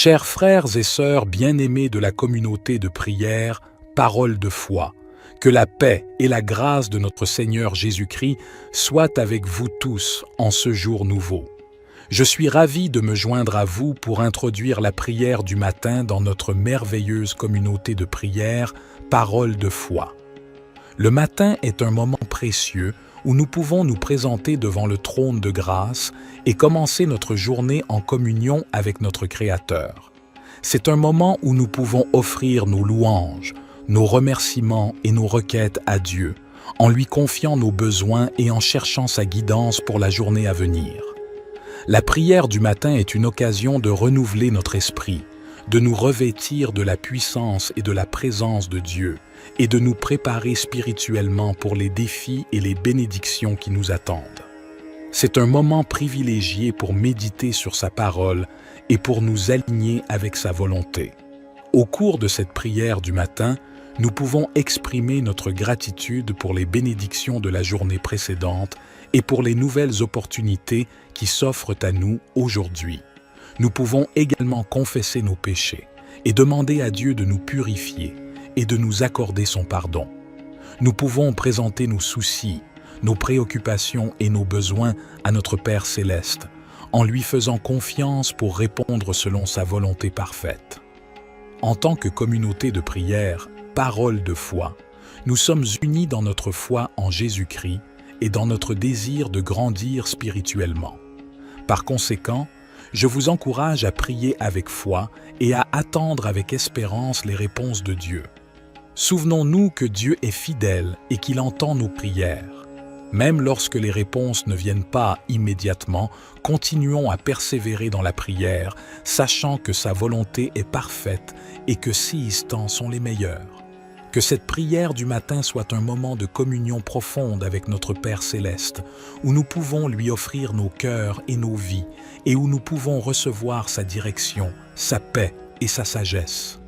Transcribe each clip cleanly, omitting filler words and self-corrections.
Chers frères et sœurs bien-aimés de la communauté de prière, parole de foi, que la paix et la grâce de notre Seigneur Jésus-Christ soient avec vous tous en ce jour nouveau. Je suis ravi de me joindre à vous pour introduire la prière du matin dans notre merveilleuse communauté de prière, parole de foi. Le matin est un moment précieux où nous pouvons nous présenter devant le trône de grâce et commencer notre journée en communion avec notre Créateur. C'est un moment où nous pouvons offrir nos louanges, nos remerciements et nos requêtes à Dieu, en lui confiant nos besoins et en cherchant sa guidance pour la journée à venir. La prière du matin est une occasion de renouveler notre esprit, de nous revêtir de la puissance et de la présence de Dieu, et de nous préparer spirituellement pour les défis et les bénédictions qui nous attendent. C'est un moment privilégié pour méditer sur sa parole et pour nous aligner avec sa volonté. Au cours de cette prière du matin, nous pouvons exprimer notre gratitude pour les bénédictions de la journée précédente et pour les nouvelles opportunités qui s'offrent à nous aujourd'hui. Nous pouvons également confesser nos péchés et demander à Dieu de nous purifier et de nous accorder son pardon. Nous pouvons présenter nos soucis, nos préoccupations et nos besoins à notre Père céleste, en lui faisant confiance pour répondre selon sa volonté parfaite. En tant que communauté de prière, parole de foi, nous sommes unis dans notre foi en Jésus-Christ et dans notre désir de grandir spirituellement. Par conséquent, je vous encourage à prier avec foi et à attendre avec espérance les réponses de Dieu. Souvenons-nous que Dieu est fidèle et qu'il entend nos prières. Même lorsque les réponses ne viennent pas immédiatement, continuons à persévérer dans la prière, sachant que sa volonté est parfaite et que ses instants sont les meilleurs. Que cette prière du matin soit un moment de communion profonde avec notre Père céleste, où nous pouvons lui offrir nos cœurs et nos vies, et où nous pouvons recevoir sa direction, sa paix et sa sagesse.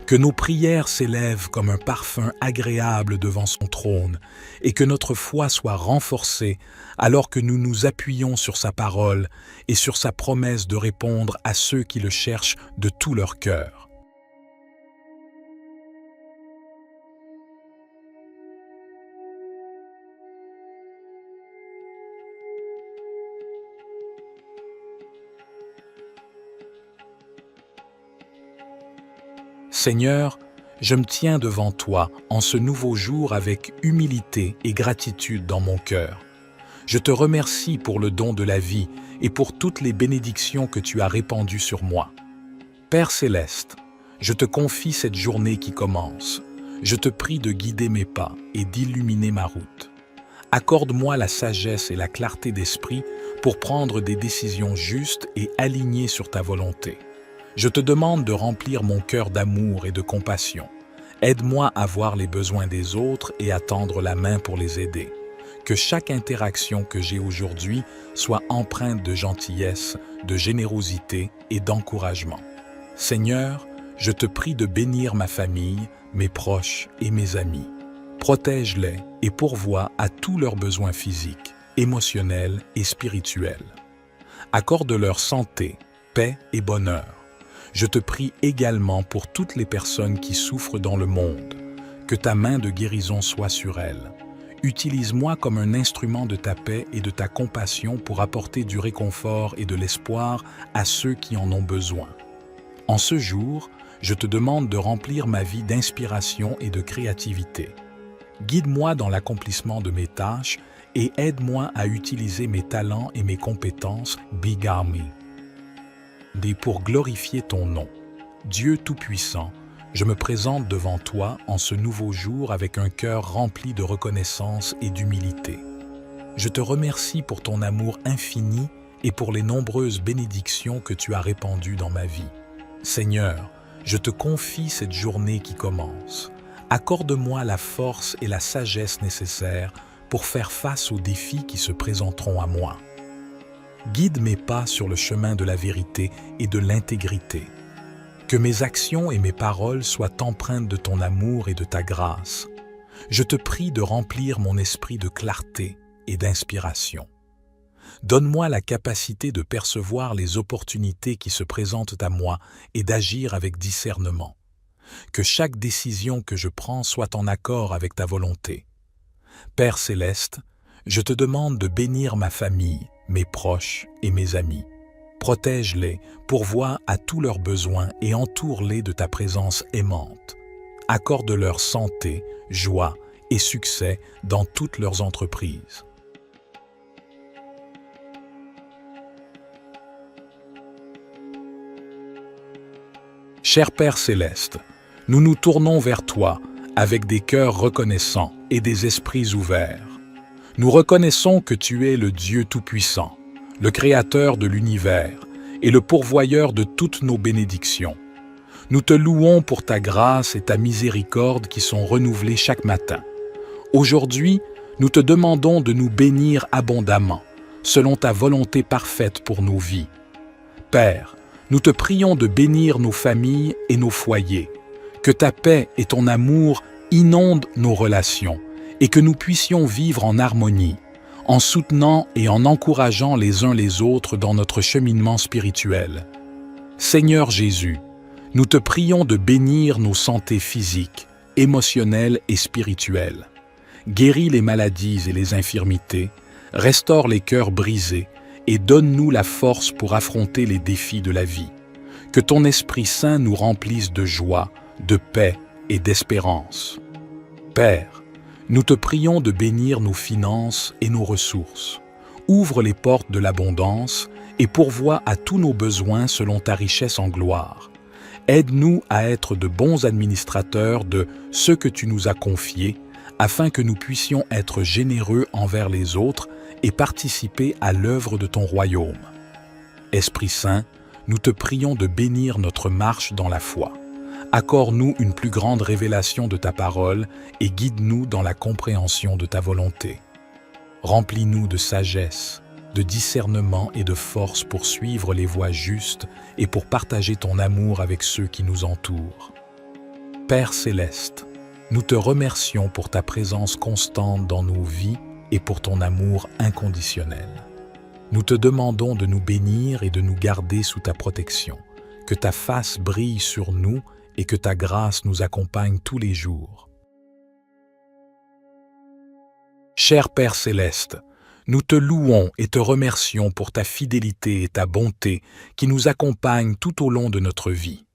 Que nos prières s'élèvent comme un parfum agréable devant son trône, et que notre foi soit renforcée alors que nous nous appuyons sur sa parole et sur sa promesse de répondre à ceux qui le cherchent de tout leur cœur. Seigneur, je me tiens devant toi en ce nouveau jour avec humilité et gratitude dans mon cœur. Je te remercie pour le don de la vie et pour toutes les bénédictions que tu as répandues sur moi. Père céleste, je te confie cette journée qui commence. Je te prie de guider mes pas et d'illuminer ma route. Accorde-moi la sagesse et la clarté d'esprit pour prendre des décisions justes et alignées sur ta volonté. Je te demande de remplir mon cœur d'amour et de compassion. Aide-moi à voir les besoins des autres et à tendre la main pour les aider. Que chaque interaction que j'ai aujourd'hui soit empreinte de gentillesse, de générosité et d'encouragement. Seigneur, je te prie de bénir ma famille, mes proches et mes amis. Protège-les et pourvois à tous leurs besoins physiques, émotionnels et spirituels. Accorde-leur santé, paix et bonheur. Je te prie également pour toutes les personnes qui souffrent dans le monde. Que ta main de guérison soit sur elles. Utilise-moi comme un instrument de ta paix et de ta compassion pour apporter du réconfort et de l'espoir à ceux qui en ont besoin. En ce jour, je te demande de remplir ma vie d'inspiration et de créativité. Guide-moi dans l'accomplissement de mes tâches et aide-moi à utiliser mes talents et mes compétences, Bigami. Et pour glorifier ton nom. Dieu Tout-Puissant, je me présente devant toi en ce nouveau jour avec un cœur rempli de reconnaissance et d'humilité. Je te remercie pour ton amour infini et pour les nombreuses bénédictions que tu as répandues dans ma vie. Seigneur, je te confie cette journée qui commence. Accorde-moi la force et la sagesse nécessaires pour faire face aux défis qui se présenteront à moi. Guide mes pas sur le chemin de la vérité et de l'intégrité. Que mes actions et mes paroles soient empreintes de ton amour et de ta grâce. Je te prie de remplir mon esprit de clarté et d'inspiration. Donne-moi la capacité de percevoir les opportunités qui se présentent à moi et d'agir avec discernement. Que chaque décision que je prends soit en accord avec ta volonté. Père céleste, je te demande de bénir ma famille, mes proches et mes amis. Protège-les, pourvois à tous leurs besoins et entoure-les de ta présence aimante. Accorde-leur santé, joie et succès dans toutes leurs entreprises. Cher Père céleste, nous nous tournons vers toi avec des cœurs reconnaissants et des esprits ouverts. Nous reconnaissons que tu es le Dieu Tout-Puissant, le Créateur de l'univers et le pourvoyeur de toutes nos bénédictions. Nous te louons pour ta grâce et ta miséricorde qui sont renouvelées chaque matin. Aujourd'hui, nous te demandons de nous bénir abondamment, selon ta volonté parfaite pour nos vies. Père, nous te prions de bénir nos familles et nos foyers, que ta paix et ton amour inondent nos relations et que nous puissions vivre en harmonie, en soutenant et en encourageant les uns les autres dans notre cheminement spirituel. Seigneur Jésus, nous te prions de bénir nos santé physiques, émotionnelles et spirituelles. Guéris les maladies et les infirmités, restaure les cœurs brisés et donne-nous la force pour affronter les défis de la vie. Que ton Esprit Saint nous remplisse de joie, de paix et d'espérance. Père, nous te prions de bénir nos finances et nos ressources. Ouvre les portes de l'abondance et pourvois à tous nos besoins selon ta richesse en gloire. Aide-nous à être de bons administrateurs de ce que tu nous as confié, afin que nous puissions être généreux envers les autres et participer à l'œuvre de ton royaume. Esprit Saint, nous te prions de bénir notre marche dans la foi. Accorde-nous une plus grande révélation de ta parole et guide-nous dans la compréhension de ta volonté. Remplis-nous de sagesse, de discernement et de force pour suivre les voies justes et pour partager ton amour avec ceux qui nous entourent. Père céleste, nous te remercions pour ta présence constante dans nos vies et pour ton amour inconditionnel. Nous te demandons de nous bénir et de nous garder sous ta protection, que ta face brille sur nous et que ta grâce nous accompagne tous les jours. Cher Père céleste, nous te louons et te remercions pour ta fidélité et ta bonté qui nous accompagnent tout au long de notre vie.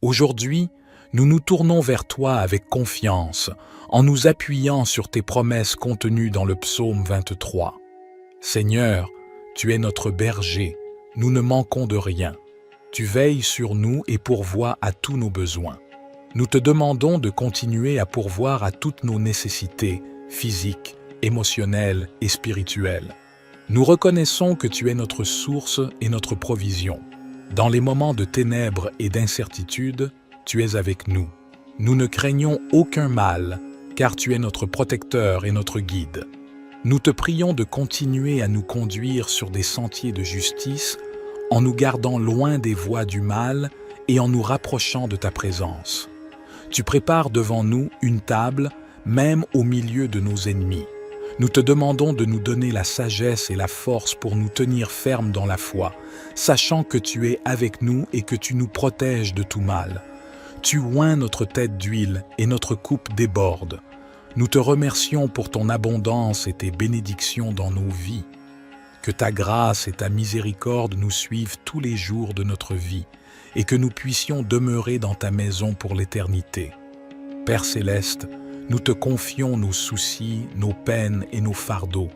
Aujourd'hui, nous nous tournons vers toi avec confiance, en nous appuyant sur tes promesses contenues dans le psaume 23. Seigneur, tu es notre berger, nous ne manquons de rien. Tu veilles sur nous et pourvois à tous nos besoins. Nous te demandons de continuer à pourvoir à toutes nos nécessités physiques, émotionnelles et spirituelles. Nous reconnaissons que tu es notre source et notre provision. Dans les moments de ténèbres et d'incertitude, tu es avec nous. Nous ne craignons aucun mal, car tu es notre protecteur et notre guide. Nous te prions de continuer à nous conduire sur des sentiers de justice en nous gardant loin des voies du mal et en nous rapprochant de ta présence. Tu prépares devant nous une table, même au milieu de nos ennemis. Nous te demandons de nous donner la sagesse et la force pour nous tenir fermes dans la foi, sachant que tu es avec nous et que tu nous protèges de tout mal. Tu oins notre tête d'huile et notre coupe déborde. Nous te remercions pour ton abondance et tes bénédictions dans nos vies. Que ta grâce et ta miséricorde nous suivent tous les jours de notre vie et que nous puissions demeurer dans ta maison pour l'éternité. Père céleste, nous te confions nos soucis, nos peines et nos fardeaux.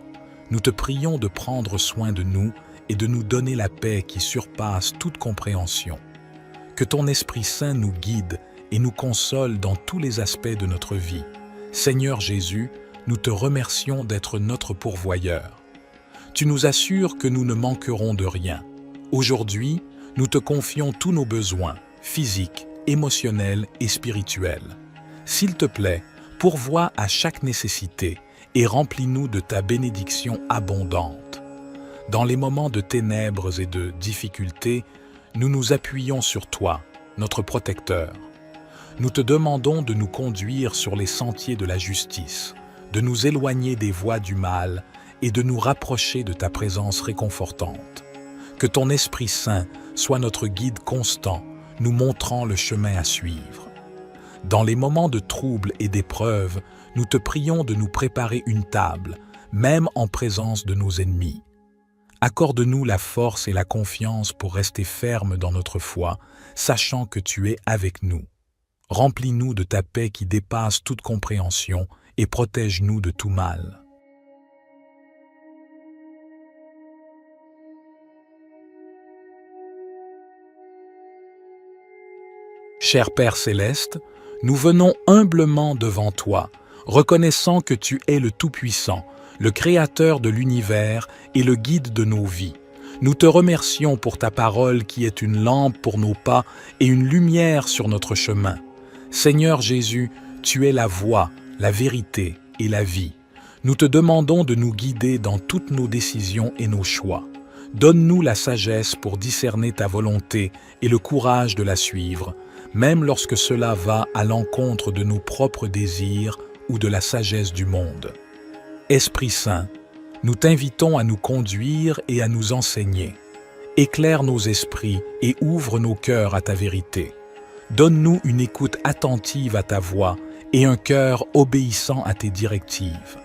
Nous te prions de prendre soin de nous et de nous donner la paix qui surpasse toute compréhension. Que ton Esprit Saint nous guide et nous console dans tous les aspects de notre vie. Seigneur Jésus, nous te remercions d'être notre pourvoyeur. Tu nous assures que nous ne manquerons de rien. Aujourd'hui, nous te confions tous nos besoins, physiques, émotionnels et spirituels. S'il te plaît, pourvois à chaque nécessité et remplis-nous de ta bénédiction abondante. Dans les moments de ténèbres et de difficultés, nous nous appuyons sur toi, notre protecteur. Nous te demandons de nous conduire sur les sentiers de la justice, de nous éloigner des voies du mal et de nous rapprocher de ta présence réconfortante. Que ton Esprit Saint soit notre guide constant, nous montrant le chemin à suivre. Dans les moments de trouble et d'épreuve, nous te prions de nous préparer une table, même en présence de nos ennemis. Accorde-nous la force et la confiance pour rester fermes dans notre foi, sachant que tu es avec nous. Remplis-nous de ta paix qui dépasse toute compréhension et protège-nous de tout mal. Cher Père céleste, nous venons humblement devant toi, reconnaissant que tu es le Tout-Puissant, le Créateur de l'univers et le guide de nos vies. Nous te remercions pour ta parole qui est une lampe pour nos pas et une lumière sur notre chemin. Seigneur Jésus, tu es la voie, la vérité et la vie. Nous te demandons de nous guider dans toutes nos décisions et nos choix. Donne-nous la sagesse pour discerner ta volonté et le courage de la suivre, même lorsque cela va à l'encontre de nos propres désirs ou de la sagesse du monde. Esprit Saint, nous t'invitons à nous conduire et à nous enseigner. Éclaire nos esprits et ouvre nos cœurs à ta vérité. Donne-nous une écoute attentive à ta voix et un cœur obéissant à tes directives.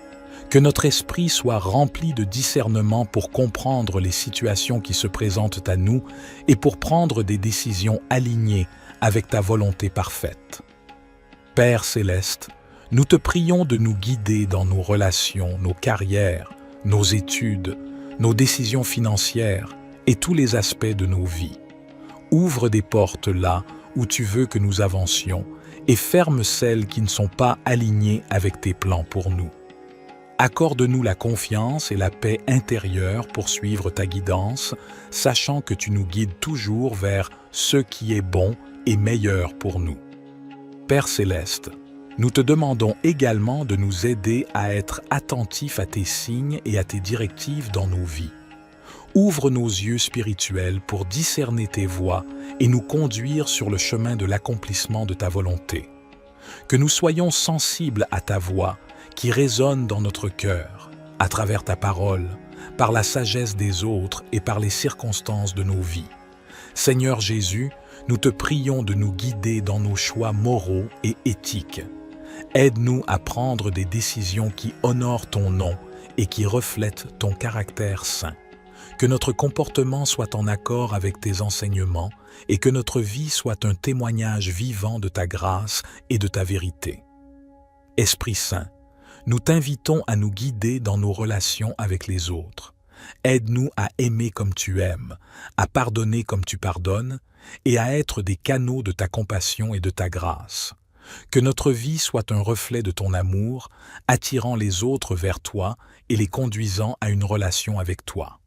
Que notre esprit soit rempli de discernement pour comprendre les situations qui se présentent à nous et pour prendre des décisions alignées avec ta volonté parfaite. Père céleste, nous te prions de nous guider dans nos relations, nos carrières, nos études, nos décisions financières et tous les aspects de nos vies. Ouvre des portes là où tu veux que nous avancions et ferme celles qui ne sont pas alignées avec tes plans pour nous. Accorde-nous la confiance et la paix intérieure pour suivre ta guidance, sachant que tu nous guides toujours vers ce qui est bon et meilleur pour nous. Père céleste, nous te demandons également de nous aider à être attentifs à tes signes et à tes directives dans nos vies. Ouvre nos yeux spirituels pour discerner tes voies et nous conduire sur le chemin de l'accomplissement de ta volonté. Que nous soyons sensibles à ta voix qui résonne dans notre cœur, à travers ta parole, par la sagesse des autres et par les circonstances de nos vies. Seigneur Jésus, nous te prions de nous guider dans nos choix moraux et éthiques. Aide-nous à prendre des décisions qui honorent ton nom et qui reflètent ton caractère saint. Que notre comportement soit en accord avec tes enseignements et que notre vie soit un témoignage vivant de ta grâce et de ta vérité. Esprit Saint, nous t'invitons à nous guider dans nos relations avec les autres. Aide-nous à aimer comme tu aimes, à pardonner comme tu pardonnes et à être des canaux de ta compassion et de ta grâce. Que notre vie soit un reflet de ton amour, attirant les autres vers toi et les conduisant à une relation avec toi.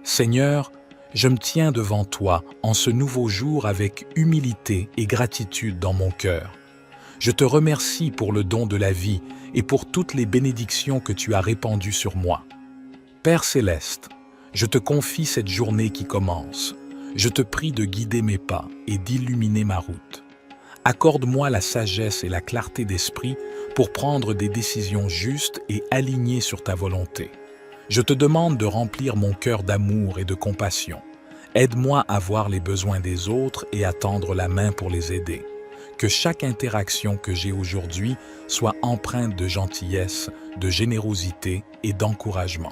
Seigneur, je me tiens devant toi en ce nouveau jour avec humilité et gratitude dans mon cœur. Je te remercie pour le don de la vie et pour toutes les bénédictions que tu as répandues sur moi. Père céleste, je te confie cette journée qui commence. Je te prie de guider mes pas et d'illuminer ma route. Accorde-moi la sagesse et la clarté d'esprit pour prendre des décisions justes et alignées sur ta volonté. Je te demande de remplir mon cœur d'amour et de compassion. Aide-moi à voir les besoins des autres et à tendre la main pour les aider. Que chaque interaction que j'ai aujourd'hui soit empreinte de gentillesse, de générosité et d'encouragement.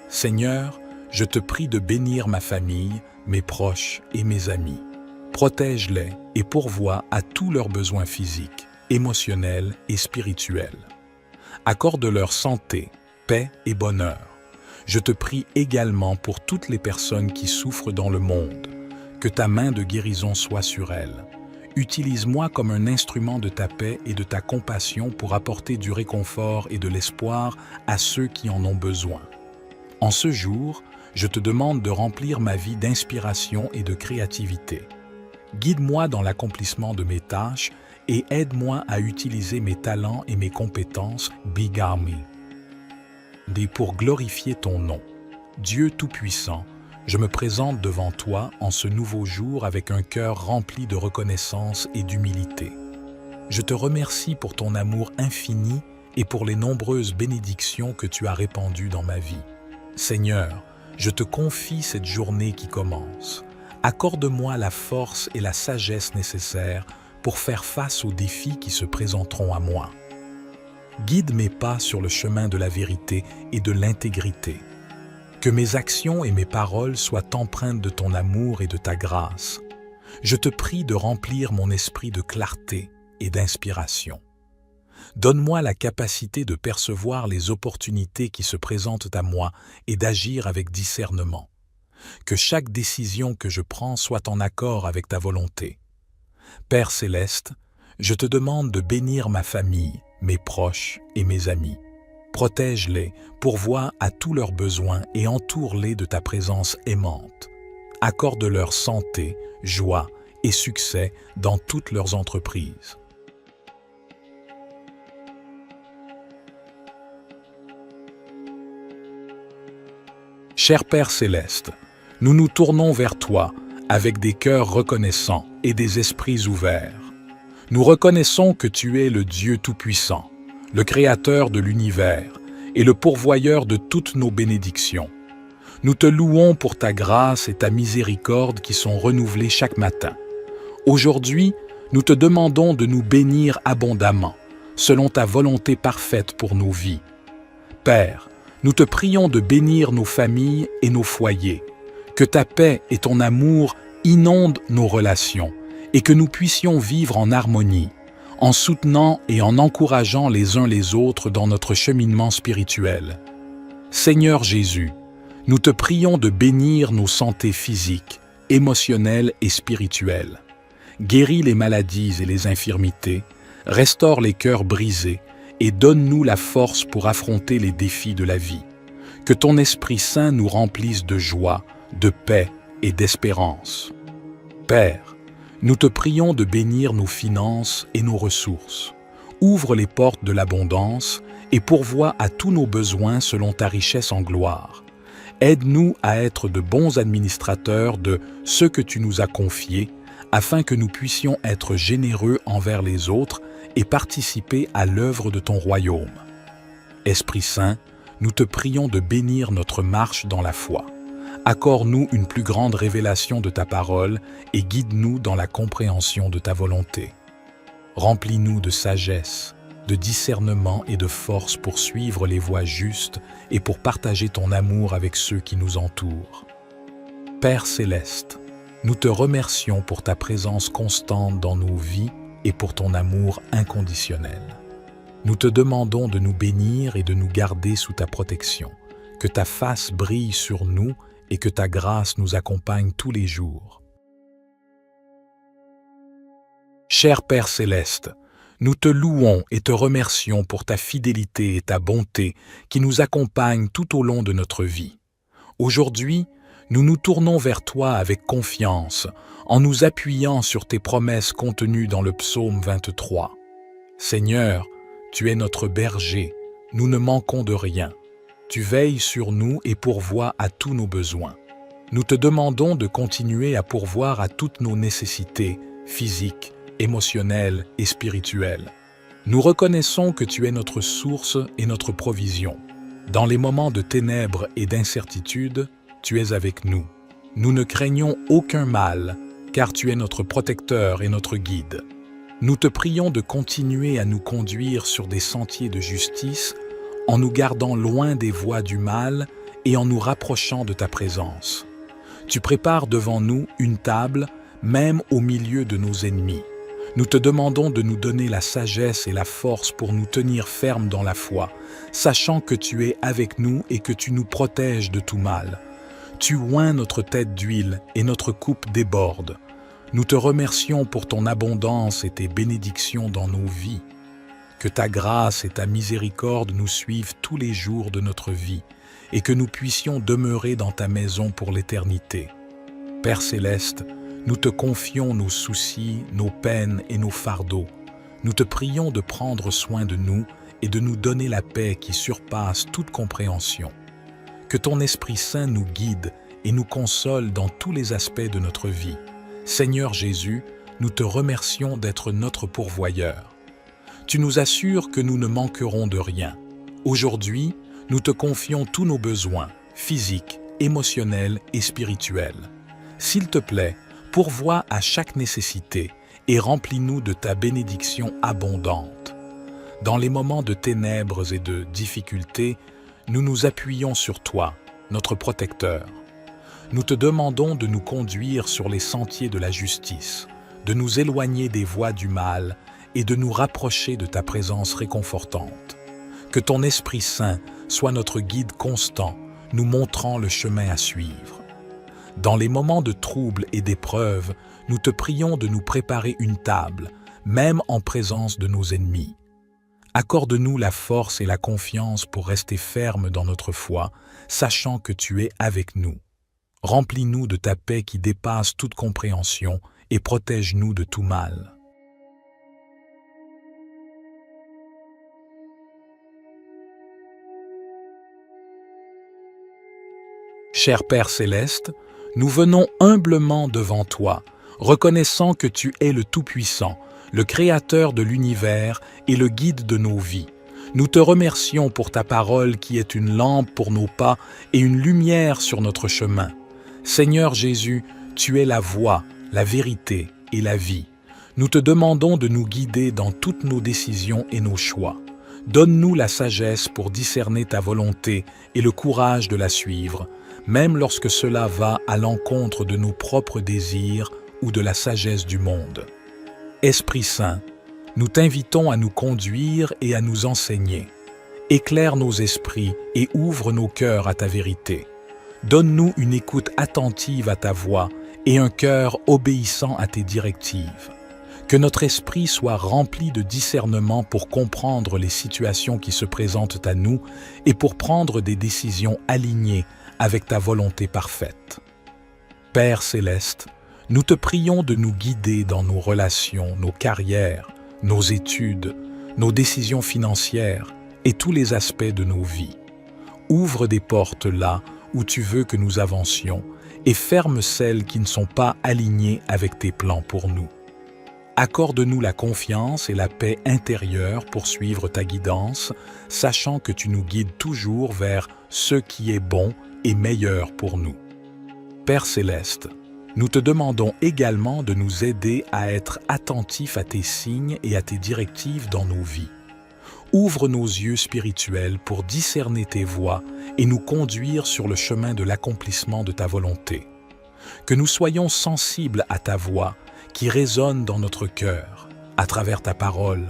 Seigneur, je te prie de bénir ma famille, mes proches et mes amis. Protège-les et pourvois à tous leurs besoins physiques, émotionnels et spirituels. Accorde-leur santé, paix et bonheur. Je te prie également pour toutes les personnes qui souffrent dans le monde. Que ta main de guérison soit sur elles. Utilise-moi comme un instrument de ta paix et de ta compassion pour apporter du réconfort et de l'espoir à ceux qui en ont besoin. En ce jour, je te demande de remplir ma vie d'inspiration et de créativité. Guide-moi dans l'accomplissement de mes tâches et aide-moi à utiliser mes talents et mes compétences pour glorifier ton nom. Dieu Tout-Puissant, Je me présente devant toi en ce nouveau jour avec un cœur rempli de reconnaissance et d'humilité. Je te remercie pour ton amour infini et pour les nombreuses bénédictions que tu as répandues dans ma vie. Seigneur, je te confie cette journée qui commence. Accorde-moi la force et la sagesse nécessaires pour faire face aux défis qui se présenteront à moi. Guide mes pas sur le chemin de la vérité et de l'intégrité. Que mes actions et mes paroles soient empreintes de ton amour et de ta grâce. Je te prie de remplir mon esprit de clarté et d'inspiration. Donne-moi la capacité de percevoir les opportunités qui se présentent à moi et d'agir avec discernement. Que chaque décision que je prends soit en accord avec ta volonté. Père céleste, je te demande de bénir ma famille, mes proches et mes amis. Protège-les, pourvois à tous leurs besoins et entoure-les de ta présence aimante. Accorde-leur santé, joie et succès dans toutes leurs entreprises. Cher Père céleste, nous nous tournons vers toi avec des cœurs reconnaissants et des esprits ouverts. Nous reconnaissons que tu es le Dieu Tout-Puissant, le Créateur de l'univers et le pourvoyeur de toutes nos bénédictions. Nous te louons pour ta grâce et ta miséricorde qui sont renouvelées chaque matin. Aujourd'hui, nous te demandons de nous bénir abondamment, selon ta volonté parfaite pour nos vies. Père, nous te prions de bénir nos familles et nos foyers, que ta paix et ton amour inondent nos relations et que nous puissions vivre en harmonie, en soutenant et en encourageant les uns les autres dans notre cheminement spirituel. Seigneur Jésus, nous te prions de bénir nos santé physiques, émotionnelles et spirituelles. Guéris les maladies et les infirmités, restaure les cœurs brisés et donne-nous la force pour affronter les défis de la vie. Que ton Esprit Saint nous remplisse de joie, de paix et d'espérance. Père, nous te prions de bénir nos finances et nos ressources. Ouvre les portes de l'abondance et pourvois à tous nos besoins selon ta richesse en gloire. Aide-nous à être de bons administrateurs de ce que tu nous as confié, afin que nous puissions être généreux envers les autres et participer à l'œuvre de ton royaume. Esprit Saint, nous te prions de bénir notre marche dans la foi. Accorde-nous une plus grande révélation de ta parole et guide-nous dans la compréhension de ta volonté. Remplis-nous de sagesse, de discernement et de force pour suivre les voies justes et pour partager ton amour avec ceux qui nous entourent. Père céleste, nous te remercions pour ta présence constante dans nos vies et pour ton amour inconditionnel. Nous te demandons de nous bénir et de nous garder sous ta protection, que ta face brille sur nous et que ta grâce nous accompagne tous les jours. Cher Père céleste, nous te louons et te remercions pour ta fidélité et ta bonté qui nous accompagnent tout au long de notre vie. Aujourd'hui, nous nous tournons vers toi avec confiance, en nous appuyant sur tes promesses contenues dans le psaume 23. Seigneur, tu es notre berger, nous ne manquons de rien. Tu veilles sur nous et pourvois à tous nos besoins. Nous te demandons de continuer à pourvoir à toutes nos nécessités physiques, émotionnelles et spirituelles. Nous reconnaissons que tu es notre source et notre provision. Dans les moments de ténèbres et d'incertitude, tu es avec nous. Nous ne craignons aucun mal, car tu es notre protecteur et notre guide. Nous te prions de continuer à nous conduire sur des sentiers de justice en nous gardant loin des voies du mal et en nous rapprochant de ta présence. Tu prépares devant nous une table, même au milieu de nos ennemis. Nous te demandons de nous donner la sagesse et la force pour nous tenir fermes dans la foi, sachant que tu es avec nous et que tu nous protèges de tout mal. Tu oins notre tête d'huile et notre coupe déborde. Nous te remercions pour ton abondance et tes bénédictions dans nos vies. Que ta grâce et ta miséricorde nous suivent tous les jours de notre vie et que nous puissions demeurer dans ta maison pour l'éternité. Père céleste, nous te confions nos soucis, nos peines et nos fardeaux. Nous te prions de prendre soin de nous et de nous donner la paix qui surpasse toute compréhension. Que ton Esprit Saint nous guide et nous console dans tous les aspects de notre vie. Seigneur Jésus, nous te remercions d'être notre pourvoyeur. Tu nous assures que nous ne manquerons de rien. Aujourd'hui, nous te confions tous nos besoins, physiques, émotionnels et spirituels. S'il te plaît, pourvois à chaque nécessité et remplis-nous de ta bénédiction abondante. Dans les moments de ténèbres et de difficultés, nous nous appuyons sur toi, notre protecteur. Nous te demandons de nous conduire sur les sentiers de la justice, de nous éloigner des voies du mal et de nous rapprocher de ta présence réconfortante. Que ton Esprit Saint soit notre guide constant, nous montrant le chemin à suivre. Dans les moments de trouble et d'épreuve, nous te prions de nous préparer une table, même en présence de nos ennemis. Accorde-nous la force et la confiance pour rester fermes dans notre foi, sachant que tu es avec nous. Remplis-nous de ta paix qui dépasse toute compréhension et protège-nous de tout mal. Cher Père Céleste, nous venons humblement devant toi, reconnaissant que tu es le Tout-Puissant, le Créateur de l'univers et le guide de nos vies. Nous te remercions pour ta parole qui est une lampe pour nos pas et une lumière sur notre chemin. Seigneur Jésus, tu es la voie, la vérité et la vie. Nous te demandons de nous guider dans toutes nos décisions et nos choix. Donne-nous la sagesse pour discerner ta volonté et le courage de la suivre, même lorsque cela va à l'encontre de nos propres désirs ou de la sagesse du monde. Esprit Saint, nous t'invitons à nous conduire et à nous enseigner. Éclaire nos esprits et ouvre nos cœurs à ta vérité. Donne-nous une écoute attentive à ta voix et un cœur obéissant à tes directives. Que notre esprit soit rempli de discernement pour comprendre les situations qui se présentent à nous et pour prendre des décisions alignées avec ta volonté parfaite. Père Céleste, nous te prions de nous guider dans nos relations, nos carrières, nos études, nos décisions financières et tous les aspects de nos vies. Ouvre des portes là où tu veux que nous avancions et ferme celles qui ne sont pas alignées avec tes plans pour nous. Accorde-nous la confiance et la paix intérieure pour suivre ta guidance, sachant que tu nous guides toujours vers ce qui est bon et meilleur pour nous. Père Céleste, nous te demandons également de nous aider à être attentifs à tes signes et à tes directives dans nos vies. Ouvre nos yeux spirituels pour discerner tes voies et nous conduire sur le chemin de l'accomplissement de ta volonté. Que nous soyons sensibles à ta voix qui résonne dans notre cœur, à travers ta parole,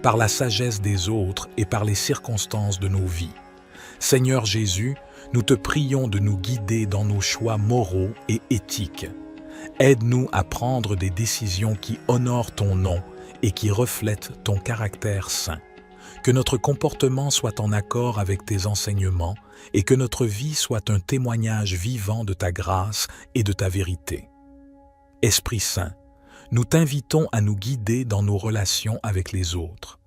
par la sagesse des autres et par les circonstances de nos vies. Seigneur Jésus, nous te prions de nous guider dans nos choix moraux et éthiques. Aide-nous à prendre des décisions qui honorent ton nom et qui reflètent ton caractère saint. Que notre comportement soit en accord avec tes enseignements et que notre vie soit un témoignage vivant de ta grâce et de ta vérité. Esprit Saint, nous t'invitons à nous guider dans nos relations avec les autres.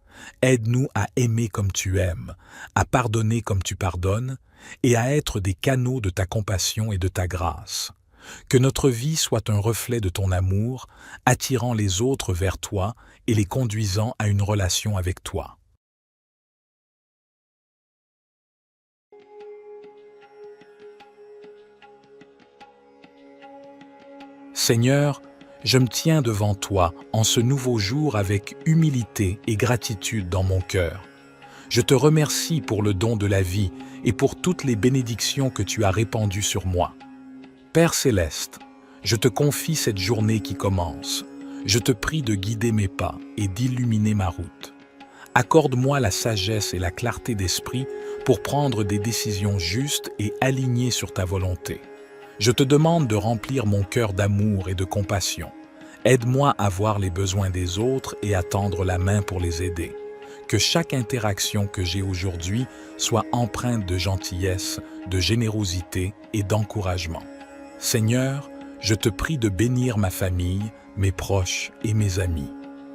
Aide-nous à aimer comme tu aimes, à pardonner comme tu pardonnes et à être des canaux de ta compassion et de ta grâce. Que notre vie soit un reflet de ton amour, attirant les autres vers toi et les conduisant à une relation avec toi. Seigneur, je me tiens devant toi en ce nouveau jour avec humilité et gratitude dans mon cœur. Je te remercie pour le don de la vie et pour toutes les bénédictions que tu as répandues sur moi. Père Céleste, je te confie cette journée qui commence. Je te prie de guider mes pas et d'illuminer ma route. Accorde-moi la sagesse et la clarté d'esprit pour prendre des décisions justes et alignées sur ta volonté. Je te demande de remplir mon cœur d'amour et de compassion. Aide-moi à voir les besoins des autres et à tendre la main pour les aider. Que chaque interaction que j'ai aujourd'hui soit empreinte de gentillesse, de générosité et d'encouragement. Seigneur, je te prie de bénir ma famille, mes proches et mes amis.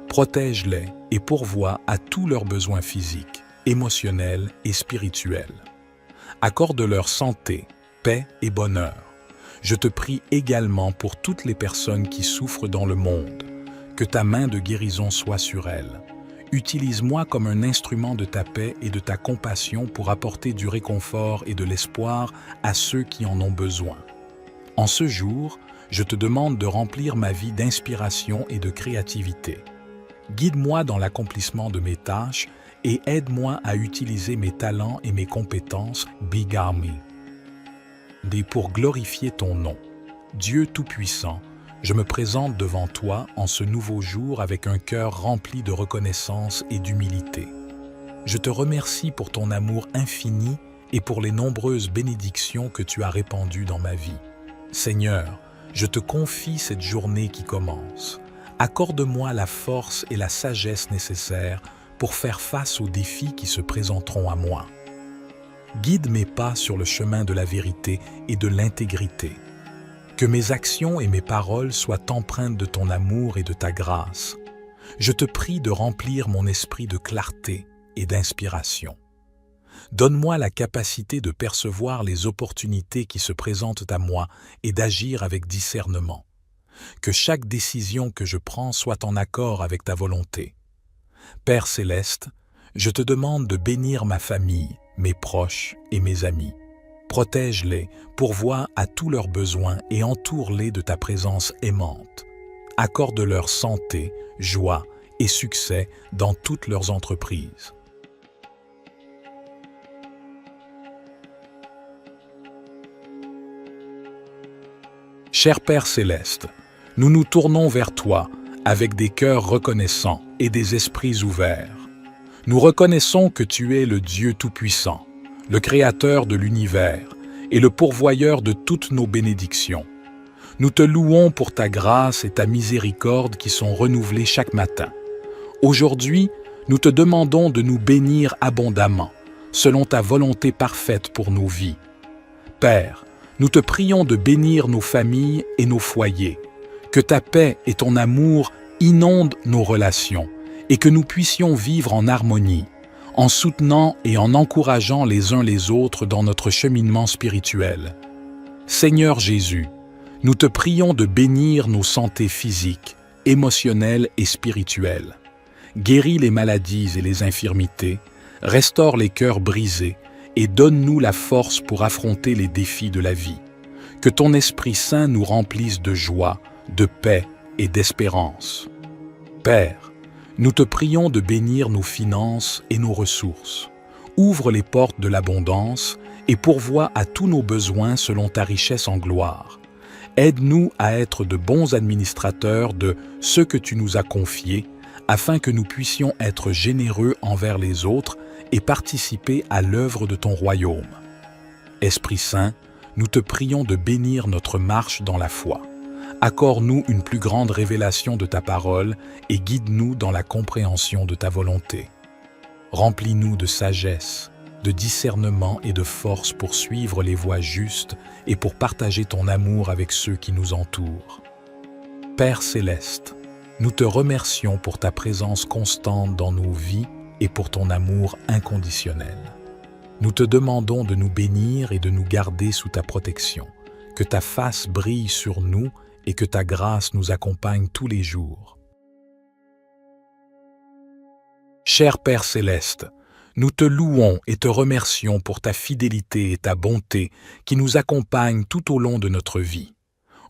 Protège-les et pourvois à tous leurs besoins physiques, émotionnels et spirituels. Accorde-leur santé, paix et bonheur. Je te prie également pour toutes les personnes qui souffrent dans le monde. Que ta main de guérison soit sur elles. Utilise-moi comme un instrument de ta paix et de ta compassion pour apporter du réconfort et de l'espoir à ceux qui en ont besoin. En ce jour, je te demande de remplir ma vie d'inspiration et de créativité. Guide-moi dans l'accomplissement de mes tâches et aide-moi à utiliser mes talents et mes compétences, Big Army. Et pour glorifier ton nom, Dieu Tout-Puissant, je me présente devant toi en ce nouveau jour avec un cœur rempli de reconnaissance et d'humilité. Je te remercie pour ton amour infini et pour les nombreuses bénédictions que tu as répandues dans ma vie. Seigneur, je te confie cette journée qui commence. Accorde-moi la force et la sagesse nécessaires pour faire face aux défis qui se présenteront à moi. Guide mes pas sur le chemin de la vérité et de l'intégrité. Que mes actions et mes paroles soient empreintes de ton amour et de ta grâce. Je te prie de remplir mon esprit de clarté et d'inspiration. Donne-moi la capacité de percevoir les opportunités qui se présentent à moi et d'agir avec discernement. Que chaque décision que je prends soit en accord avec ta volonté. Père céleste, je te demande de bénir ma famille, mes proches et mes amis. Protège-les, pourvois à tous leurs besoins et entoure-les de ta présence aimante. Accorde-leur santé, joie et succès dans toutes leurs entreprises. Cher Père céleste, nous nous tournons vers toi avec des cœurs reconnaissants et des esprits ouverts. Nous reconnaissons que tu es le Dieu Tout-Puissant, le Créateur de l'univers et le pourvoyeur de toutes nos bénédictions. Nous te louons pour ta grâce et ta miséricorde qui sont renouvelées chaque matin. Aujourd'hui, nous te demandons de nous bénir abondamment, selon ta volonté parfaite pour nos vies. Père, nous te prions de bénir nos familles et nos foyers, que ta paix et ton amour inondent nos relations et que nous puissions vivre en harmonie, en soutenant et en encourageant les uns les autres dans notre cheminement spirituel. Seigneur Jésus, nous te prions de bénir nos santé physiques, émotionnelles et spirituelles. Guéris les maladies et les infirmités, restaure les cœurs brisés et donne-nous la force pour affronter les défis de la vie. Que ton Esprit Saint nous remplisse de joie, de paix et d'espérance. Père, nous te prions de bénir nos finances et nos ressources. Ouvre les portes de l'abondance et pourvois à tous nos besoins selon ta richesse en gloire. Aide-nous à être de bons administrateurs de ce que tu nous as confié, afin que nous puissions être généreux envers les autres et participer à l'œuvre de ton royaume. Esprit Saint, nous te prions de bénir notre marche dans la foi. Accorde-nous une plus grande révélation de ta parole et guide-nous dans la compréhension de ta volonté. Remplis-nous de sagesse, de discernement et de force pour suivre les voies justes et pour partager ton amour avec ceux qui nous entourent. Père céleste, nous te remercions pour ta présence constante dans nos vies et pour ton amour inconditionnel. Nous te demandons de nous bénir et de nous garder sous ta protection, que ta face brille sur nous et que ta grâce nous accompagne tous les jours. Cher Père céleste, nous te louons et te remercions pour ta fidélité et ta bonté qui nous accompagnent tout au long de notre vie.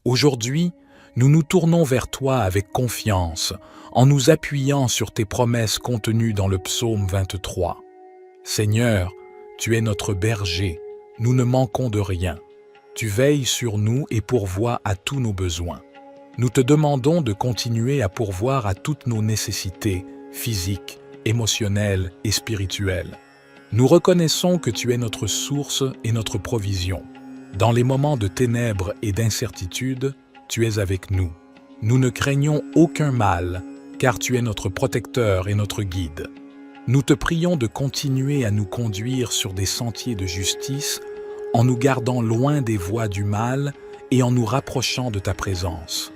Aujourd'hui, nous nous tournons vers toi avec confiance, en nous appuyant sur tes promesses contenues dans le psaume 23. Seigneur, tu es notre berger, nous ne manquons de rien. Tu veilles sur nous et pourvois à tous nos besoins. Nous te demandons de continuer à pourvoir à toutes nos nécessités physiques, émotionnelles et spirituelles. Nous reconnaissons que tu es notre source et notre provision. Dans les moments de ténèbres et d'incertitude, tu es avec nous. Nous ne craignons aucun mal, car tu es notre protecteur et notre guide. Nous te prions de continuer à nous conduire sur des sentiers de justice en nous gardant loin des voies du mal et en nous rapprochant de ta présence.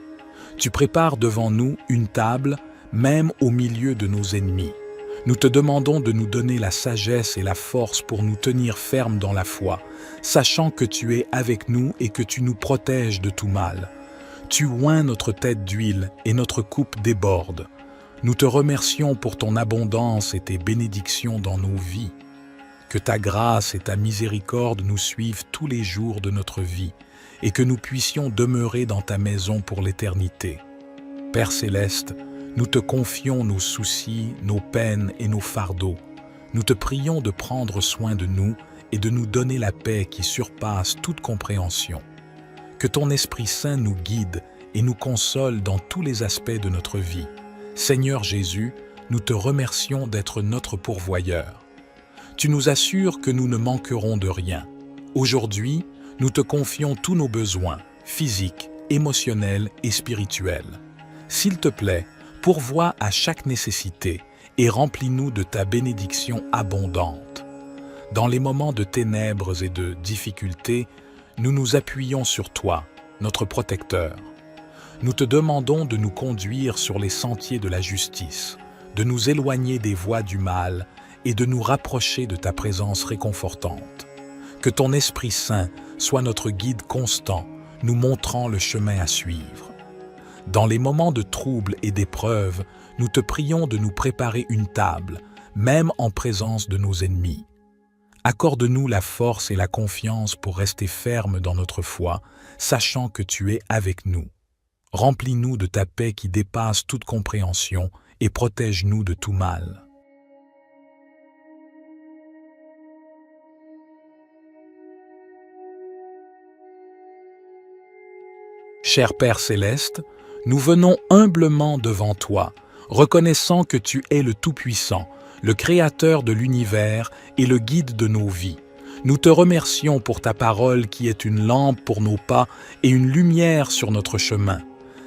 Tu prépares devant nous une table, même au milieu de nos ennemis. Nous te demandons de nous donner la sagesse et la force pour nous tenir fermes dans la foi, sachant que tu es avec nous et que tu nous protèges de tout mal. Tu oins notre tête d'huile et notre coupe déborde. Nous te remercions pour ton abondance et tes bénédictions dans nos vies. Que ta grâce et ta miséricorde nous suivent tous les jours de notre vie et que nous puissions demeurer dans ta maison pour l'éternité. Père céleste, nous te confions nos soucis, nos peines et nos fardeaux. Nous te prions de prendre soin de nous et de nous donner la paix qui surpasse toute compréhension. Que ton Esprit Saint nous guide et nous console dans tous les aspects de notre vie. Seigneur Jésus, nous te remercions d'être notre pourvoyeur. Tu nous assures que nous ne manquerons de rien. Aujourd'hui, nous te confions tous nos besoins, physiques, émotionnels et spirituels. S'il te plaît, pourvois à chaque nécessité et remplis-nous de ta bénédiction abondante. Dans les moments de ténèbres et de difficultés, nous nous appuyons sur toi, notre protecteur. Nous te demandons de nous conduire sur les sentiers de la justice, de nous éloigner des voies du mal et de nous rapprocher de ta présence réconfortante. Que ton Esprit Saint soit notre guide constant, nous montrant le chemin à suivre. Dans les moments de trouble et d'épreuve, nous te prions de nous préparer une table, même en présence de nos ennemis. Accorde-nous la force et la confiance pour rester fermes dans notre foi, sachant que tu es avec nous. Remplis-nous de ta paix qui dépasse toute compréhension et protège-nous de tout mal. Cher Père céleste, nous venons humblement devant toi, reconnaissant que tu es le Tout-Puissant, le Créateur de l'univers et le guide de nos vies. Nous te remercions pour ta parole qui est une lampe pour nos pas et une lumière sur notre chemin.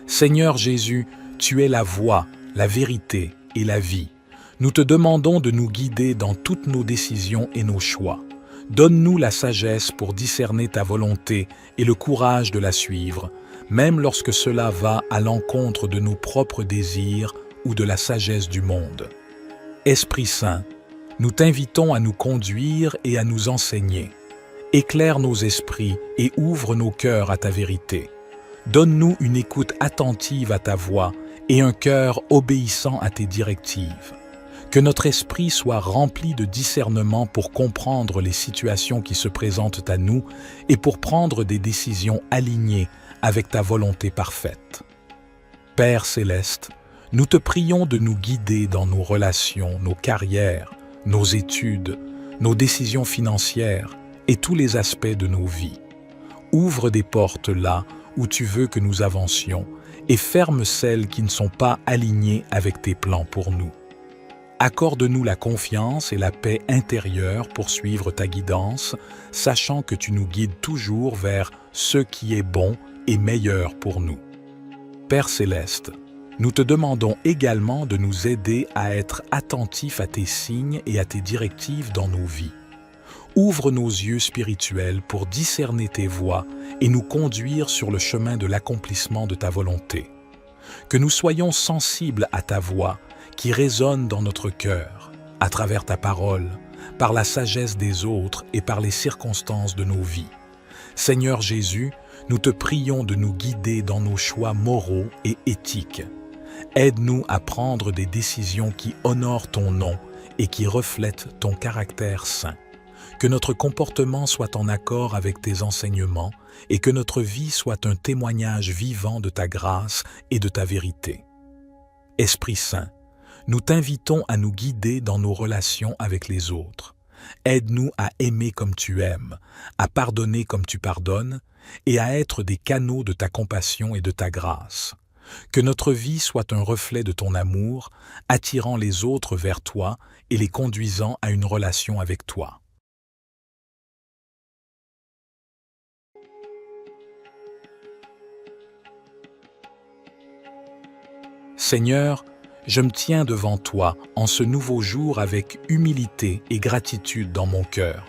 Seigneur Jésus, tu es la voie, la vérité et la vie. Nous te demandons de nous guider dans toutes nos décisions et nos choix. Donne-nous la sagesse pour discerner ta volonté et le courage de la suivre, même lorsque cela va à l'encontre de nos propres désirs ou de la sagesse du monde. Esprit Saint, nous t'invitons à nous conduire et à nous enseigner. Éclaire nos esprits et ouvre nos cœurs à ta vérité. Donne-nous une écoute attentive à ta voix et un cœur obéissant à tes directives. Que notre esprit soit rempli de discernement pour comprendre les situations qui se présentent à nous et pour prendre des décisions alignées avec ta volonté parfaite. Père céleste, nous te prions de nous guider dans nos relations, nos carrières, nos études, nos décisions financières et tous les aspects de nos vies. Ouvre des portes là où tu veux que nous avancions et ferme celles qui ne sont pas alignées avec tes plans pour nous. Accorde-nous la confiance et la paix intérieure pour suivre ta guidance, sachant que tu nous guides toujours vers ce qui est bon et meilleur pour nous. Père céleste, nous te demandons également de nous aider à être attentifs à tes signes et à tes directives dans nos vies. Ouvre nos yeux spirituels pour discerner tes voies et nous conduire sur le chemin de l'accomplissement de ta volonté. Que nous soyons sensibles à ta voix qui résonne dans notre cœur, à travers ta parole, par la sagesse des autres et par les circonstances de nos vies. Seigneur Jésus, nous te prions de nous guider dans nos choix moraux et éthiques. Aide-nous à prendre des décisions qui honorent ton nom et qui reflètent ton caractère saint. Que notre comportement soit en accord avec tes enseignements et que notre vie soit un témoignage vivant de ta grâce et de ta vérité. Esprit Saint, nous t'invitons à nous guider dans nos relations avec les autres. Aide-nous à aimer comme tu aimes, à pardonner comme tu pardonnes et à être des canaux de ta compassion et de ta grâce. Que notre vie soit un reflet de ton amour, attirant les autres vers toi et les conduisant à une relation avec toi. Seigneur, je me tiens devant toi en ce nouveau jour avec humilité et gratitude dans mon cœur.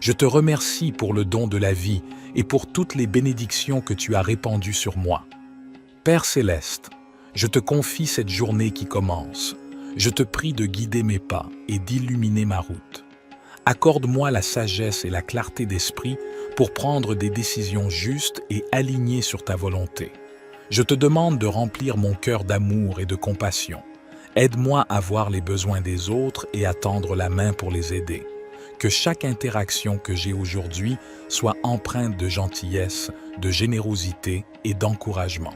Je te remercie pour le don de la vie et pour toutes les bénédictions que tu as répandues sur moi. Père céleste, je te confie cette journée qui commence. je te prie de guider mes pas et d'illuminer ma route. Accorde-moi la sagesse et la clarté d'esprit pour prendre des décisions justes et alignées sur ta volonté. Je te demande de remplir mon cœur d'amour et de compassion. Aide-moi à voir les besoins des autres et à tendre la main pour les aider. Que chaque interaction que j'ai aujourd'hui soit empreinte de gentillesse, de générosité et d'encouragement.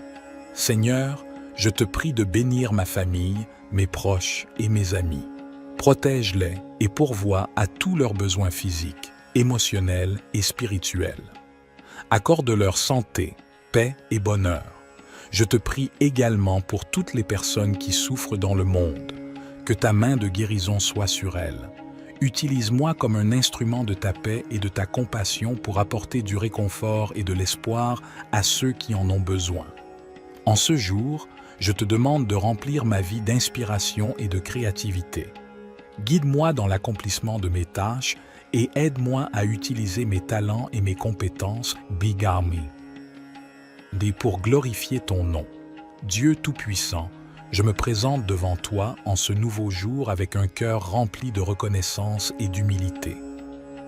Seigneur, je te prie de bénir ma famille, mes proches et mes amis. Protège-les et pourvois à tous leurs besoins physiques, émotionnels et spirituels. Accorde-leur santé, paix et bonheur. Je te prie également pour toutes les personnes qui souffrent dans le monde. Que ta main de guérison soit sur elles. Utilise-moi comme un instrument de ta paix et de ta compassion pour apporter du réconfort et de l'espoir à ceux qui en ont besoin. En ce jour, je te demande de remplir ma vie d'inspiration et de créativité. Guide-moi dans l'accomplissement de mes tâches et aide-moi à utiliser mes talents et mes compétences, Big Army. Et pour glorifier ton nom, Dieu Tout-Puissant, je me présente devant toi en ce nouveau jour avec un cœur rempli de reconnaissance et d'humilité.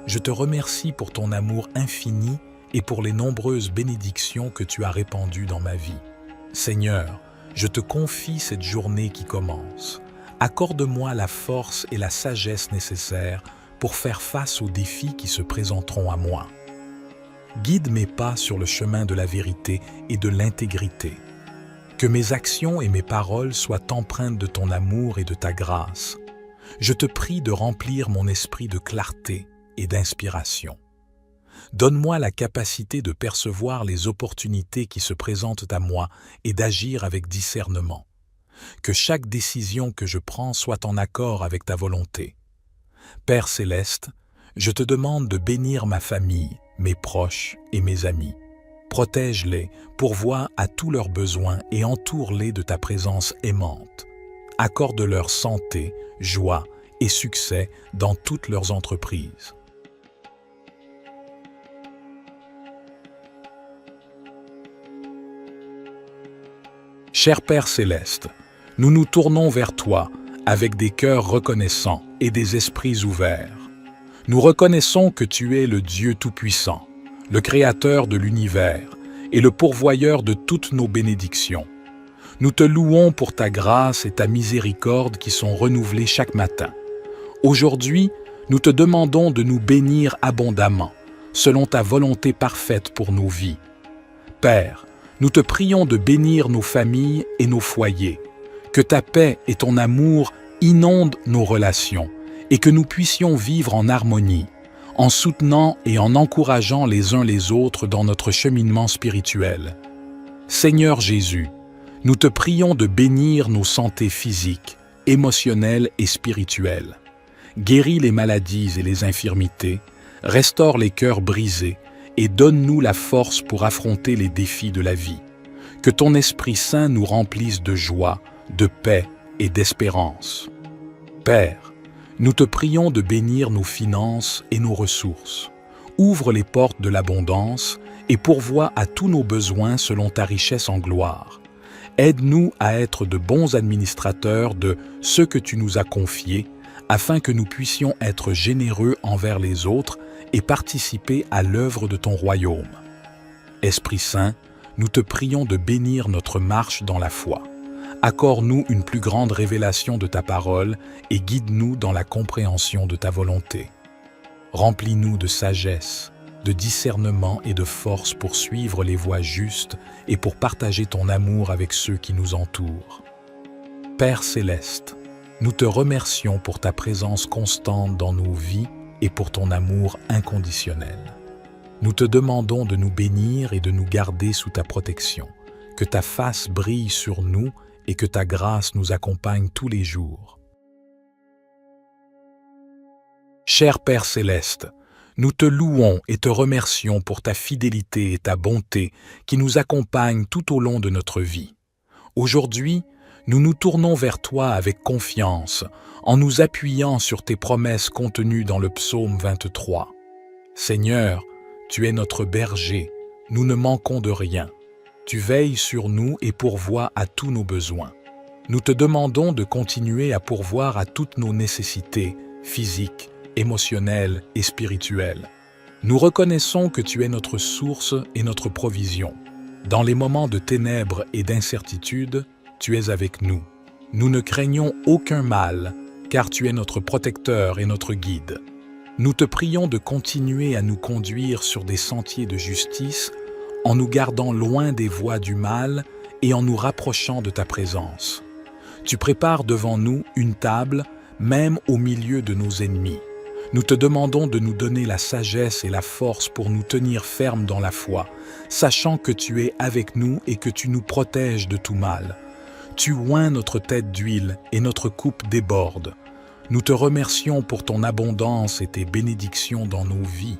Je te remercie pour ton amour infini et pour les nombreuses bénédictions que tu as répandues dans ma vie. Seigneur, je te confie cette journée qui commence. Accorde-moi la force et la sagesse nécessaires pour faire face aux défis qui se présenteront à moi. Guide mes pas sur le chemin de la vérité et de l'intégrité. Que mes actions et mes paroles soient empreintes de ton amour et de ta grâce. Je te prie de remplir mon esprit de clarté et d'inspiration. Donne-moi la capacité de percevoir les opportunités qui se présentent à moi et d'agir avec discernement. Que chaque décision que je prends soit en accord avec ta volonté. Père céleste, je te demande de bénir ma famille, mes proches et mes amis. Protège-les, pourvois à tous leurs besoins et entoure-les de ta présence aimante. Accorde-leur santé, joie et succès dans toutes leurs entreprises. Cher Père céleste, nous nous tournons vers toi avec des cœurs reconnaissants et des esprits ouverts. Nous reconnaissons que tu es le Dieu Tout-Puissant, le Créateur de l'univers et le pourvoyeur de toutes nos bénédictions. Nous te louons pour ta grâce et ta miséricorde qui sont renouvelées chaque matin. Aujourd'hui, nous te demandons de nous bénir abondamment, selon ta volonté parfaite pour nos vies. Père, nous te prions de bénir nos familles et nos foyers, que ta paix et ton amour inondent nos relations et que nous puissions vivre en harmonie, en soutenant et en encourageant les uns les autres dans notre cheminement spirituel. Seigneur Jésus, nous te prions de bénir nos santé physiques, émotionnelles et spirituelles. Guéris les maladies et les infirmités, restaure les cœurs brisés et donne-nous la force pour affronter les défis de la vie. Que ton Esprit Saint nous remplisse de joie, de paix et d'espérance. Père, nous te prions de bénir nos finances et nos ressources. Ouvre les portes de l'abondance et pourvois à tous nos besoins selon ta richesse en gloire. Aide-nous à être de bons administrateurs de ce que tu nous as confié, afin que nous puissions être généreux envers les autres et participer à l'œuvre de ton royaume. Esprit Saint, nous te prions de bénir notre marche dans la foi. Accorde-nous une plus grande révélation de ta parole et guide-nous dans la compréhension de ta volonté. Remplis-nous de sagesse, de discernement et de force pour suivre les voies justes et pour partager ton amour avec ceux qui nous entourent. Père céleste, nous te remercions pour ta présence constante dans nos vies et pour ton amour inconditionnel. Nous te demandons de nous bénir et de nous garder sous ta protection, que ta face brille sur nous et que ta grâce nous accompagne tous les jours. Cher Père céleste, nous te louons et te remercions pour ta fidélité et ta bonté qui nous accompagnent tout au long de notre vie. Aujourd'hui, nous nous tournons vers toi avec confiance, en nous appuyant sur tes promesses contenues dans le psaume 23. Seigneur, tu es notre berger, nous ne manquons de rien. Tu veilles sur nous et pourvois à tous nos besoins. Nous te demandons de continuer à pourvoir à toutes nos nécessités physiques, émotionnelles et spirituelles. Nous reconnaissons que tu es notre source et notre provision. Dans les moments de ténèbres et d'incertitude, tu es avec nous. Nous ne craignons aucun mal, car tu es notre protecteur et notre guide. Nous te prions de continuer à nous conduire sur des sentiers de justice en nous gardant loin des voies du mal et en nous rapprochant de ta présence. Tu prépares devant nous une table, même au milieu de nos ennemis. Nous te demandons de nous donner la sagesse et la force pour nous tenir fermes dans la foi, sachant que tu es avec nous et que tu nous protèges de tout mal. Tu oins notre tête d'huile et notre coupe déborde. Nous te remercions pour ton abondance et tes bénédictions dans nos vies.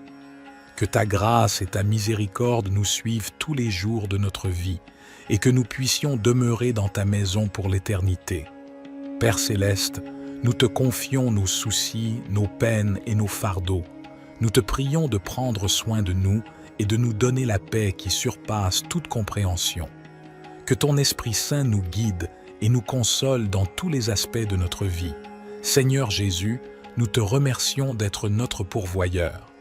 Que ta grâce et ta miséricorde nous suivent tous les jours de notre vie et que nous puissions demeurer dans ta maison pour l'éternité. Père céleste, nous te confions nos soucis, nos peines et nos fardeaux. Nous te prions de prendre soin de nous et de nous donner la paix qui surpasse toute compréhension. Que ton Esprit Saint nous guide et nous console dans tous les aspects de notre vie. Seigneur Jésus, nous te remercions d'être notre pourvoyeur.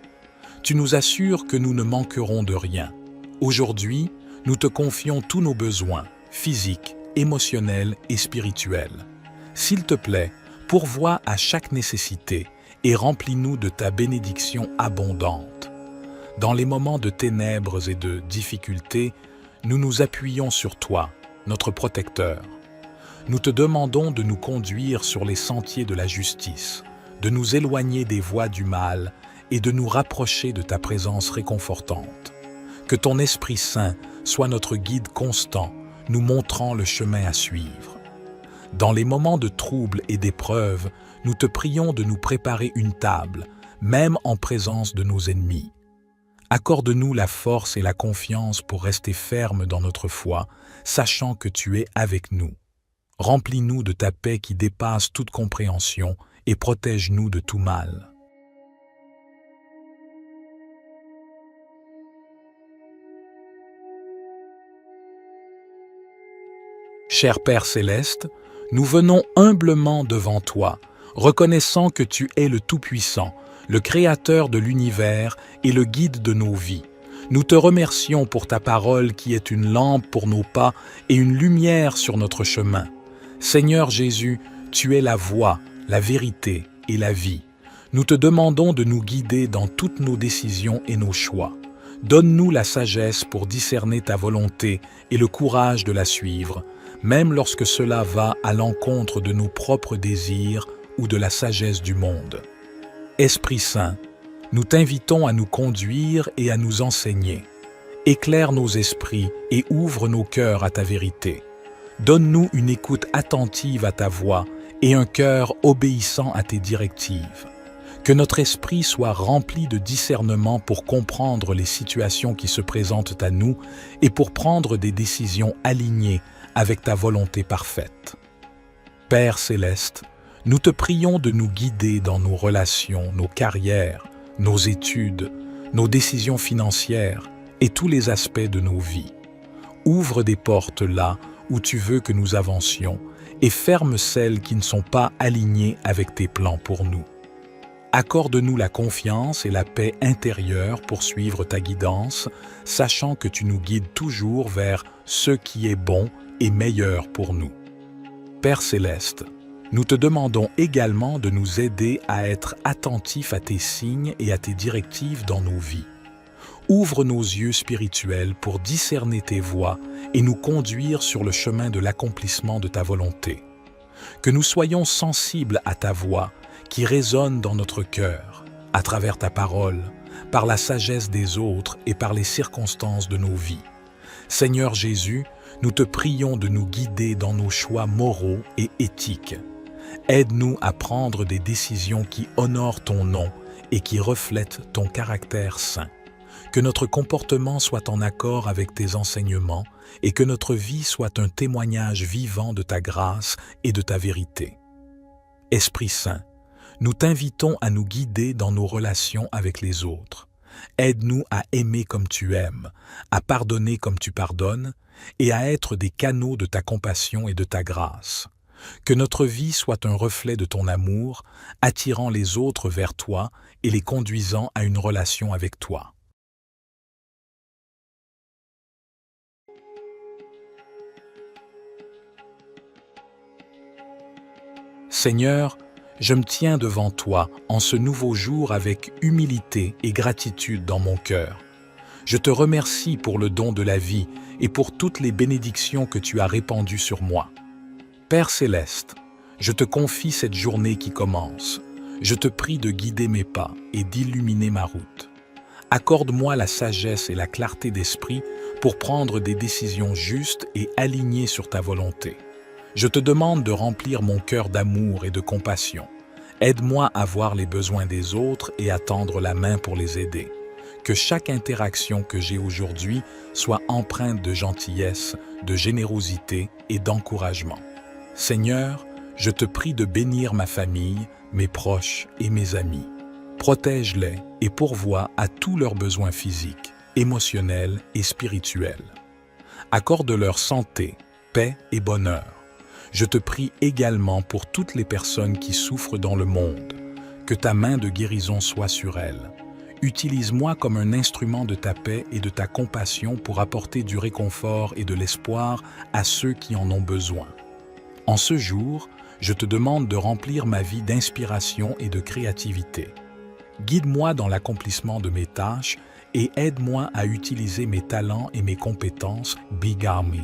Tu nous assures que nous ne manquerons de rien. Aujourd'hui, nous te confions tous nos besoins, physiques, émotionnels et spirituels. S'il te plaît, pourvois à chaque nécessité et remplis-nous de ta bénédiction abondante. Dans les moments de ténèbres et de difficultés, nous nous appuyons sur toi, notre protecteur. Nous te demandons de nous conduire sur les sentiers de la justice, de nous éloigner des voies du mal et de nous rapprocher de ta présence réconfortante. Que ton Esprit Saint soit notre guide constant, nous montrant le chemin à suivre. Dans les moments de trouble et d'épreuve, nous te prions de nous préparer une table, même en présence de nos ennemis. Accorde-nous la force et la confiance pour rester fermes dans notre foi, sachant que tu es avec nous. Remplis-nous de ta paix qui dépasse toute compréhension et protège-nous de tout mal. Cher Père céleste, nous venons humblement devant toi, reconnaissant que tu es le Tout-Puissant, le Créateur de l'univers et le guide de nos vies. Nous te remercions pour ta parole qui est une lampe pour nos pas et une lumière sur notre chemin. Seigneur Jésus, tu es la voie, la vérité et la vie. Nous te demandons de nous guider dans toutes nos décisions et nos choix. Donne-nous la sagesse pour discerner ta volonté et le courage de la suivre, même lorsque cela va à l'encontre de nos propres désirs ou de la sagesse du monde. Esprit Saint, nous t'invitons à nous conduire et à nous enseigner. Éclaire nos esprits et ouvre nos cœurs à ta vérité. Donne-nous une écoute attentive à ta voix et un cœur obéissant à tes directives. Que notre esprit soit rempli de discernement pour comprendre les situations qui se présentent à nous et pour prendre des décisions alignées avec ta volonté parfaite. Père céleste, nous te prions de nous guider dans nos relations, nos carrières, nos études, nos décisions financières et tous les aspects de nos vies. Ouvre des portes là où tu veux que nous avancions et ferme celles qui ne sont pas alignées avec tes plans pour nous. Accorde-nous la confiance et la paix intérieure pour suivre ta guidance, sachant que tu nous guides toujours vers ce qui est bon et meilleur pour nous. Père céleste, nous te demandons également de nous aider à être attentifs à tes signes et à tes directives dans nos vies. Ouvre nos yeux spirituels pour discerner tes voies et nous conduire sur le chemin de l'accomplissement de ta volonté. Que nous soyons sensibles à ta voix qui résonne dans notre cœur, à travers ta parole, par la sagesse des autres et par les circonstances de nos vies. Seigneur Jésus, nous te prions de nous guider dans nos choix moraux et éthiques. Aide-nous à prendre des décisions qui honorent ton nom et qui reflètent ton caractère saint. Que notre comportement soit en accord avec tes enseignements et que notre vie soit un témoignage vivant de ta grâce et de ta vérité. Esprit Saint, nous t'invitons à nous guider dans nos relations avec les autres. Aide-nous à aimer comme tu aimes, à pardonner comme tu pardonnes et à être des canaux de ta compassion et de ta grâce. Que notre vie soit un reflet de ton amour, attirant les autres vers toi et les conduisant à une relation avec toi. Seigneur, je me tiens devant toi en ce nouveau jour avec humilité et gratitude dans mon cœur. Je te remercie pour le don de la vie et pour toutes les bénédictions que tu as répandues sur moi. Père céleste, je te confie cette journée qui commence. Je te prie de guider mes pas et d'illuminer ma route. Accorde-moi la sagesse et la clarté d'esprit pour prendre des décisions justes et alignées sur ta volonté. Je te demande de remplir mon cœur d'amour et de compassion. Aide-moi à voir les besoins des autres et à tendre la main pour les aider. Que chaque interaction que j'ai aujourd'hui soit empreinte de gentillesse, de générosité et d'encouragement. Seigneur, je te prie de bénir ma famille, mes proches et mes amis. Protège-les et pourvois à tous leurs besoins physiques, émotionnels et spirituels. Accorde-leur santé, paix et bonheur. Je te prie également pour toutes les personnes qui souffrent dans le monde. Que ta main de guérison soit sur elles. Utilise-moi comme un instrument de ta paix et de ta compassion pour apporter du réconfort et de l'espoir à ceux qui en ont besoin. En ce jour, je te demande de remplir ma vie d'inspiration et de créativité. Guide-moi dans l'accomplissement de mes tâches et aide-moi à utiliser mes talents et mes compétences, Bigami.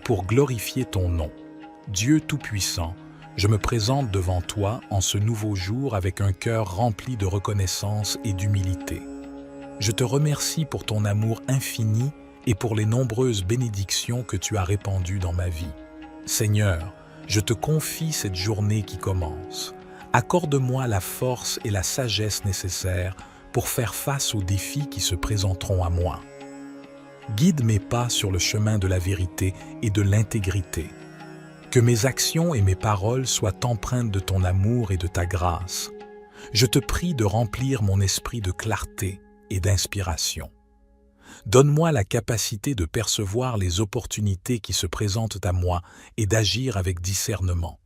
Pour glorifier ton nom. Dieu Tout-Puissant, je me présente devant toi en ce nouveau jour avec un cœur rempli de reconnaissance et d'humilité. Je te remercie pour ton amour infini et pour les nombreuses bénédictions que tu as répandues dans ma vie. Seigneur, je te confie cette journée qui commence. Accorde-moi la force et la sagesse nécessaires pour faire face aux défis qui se présenteront à moi. Guide mes pas sur le chemin de la vérité et de l'intégrité. Que mes actions et mes paroles soient empreintes de ton amour et de ta grâce. Je te prie de remplir mon esprit de clarté et d'inspiration. Donne-moi la capacité de percevoir les opportunités qui se présentent à moi et d'agir avec discernement.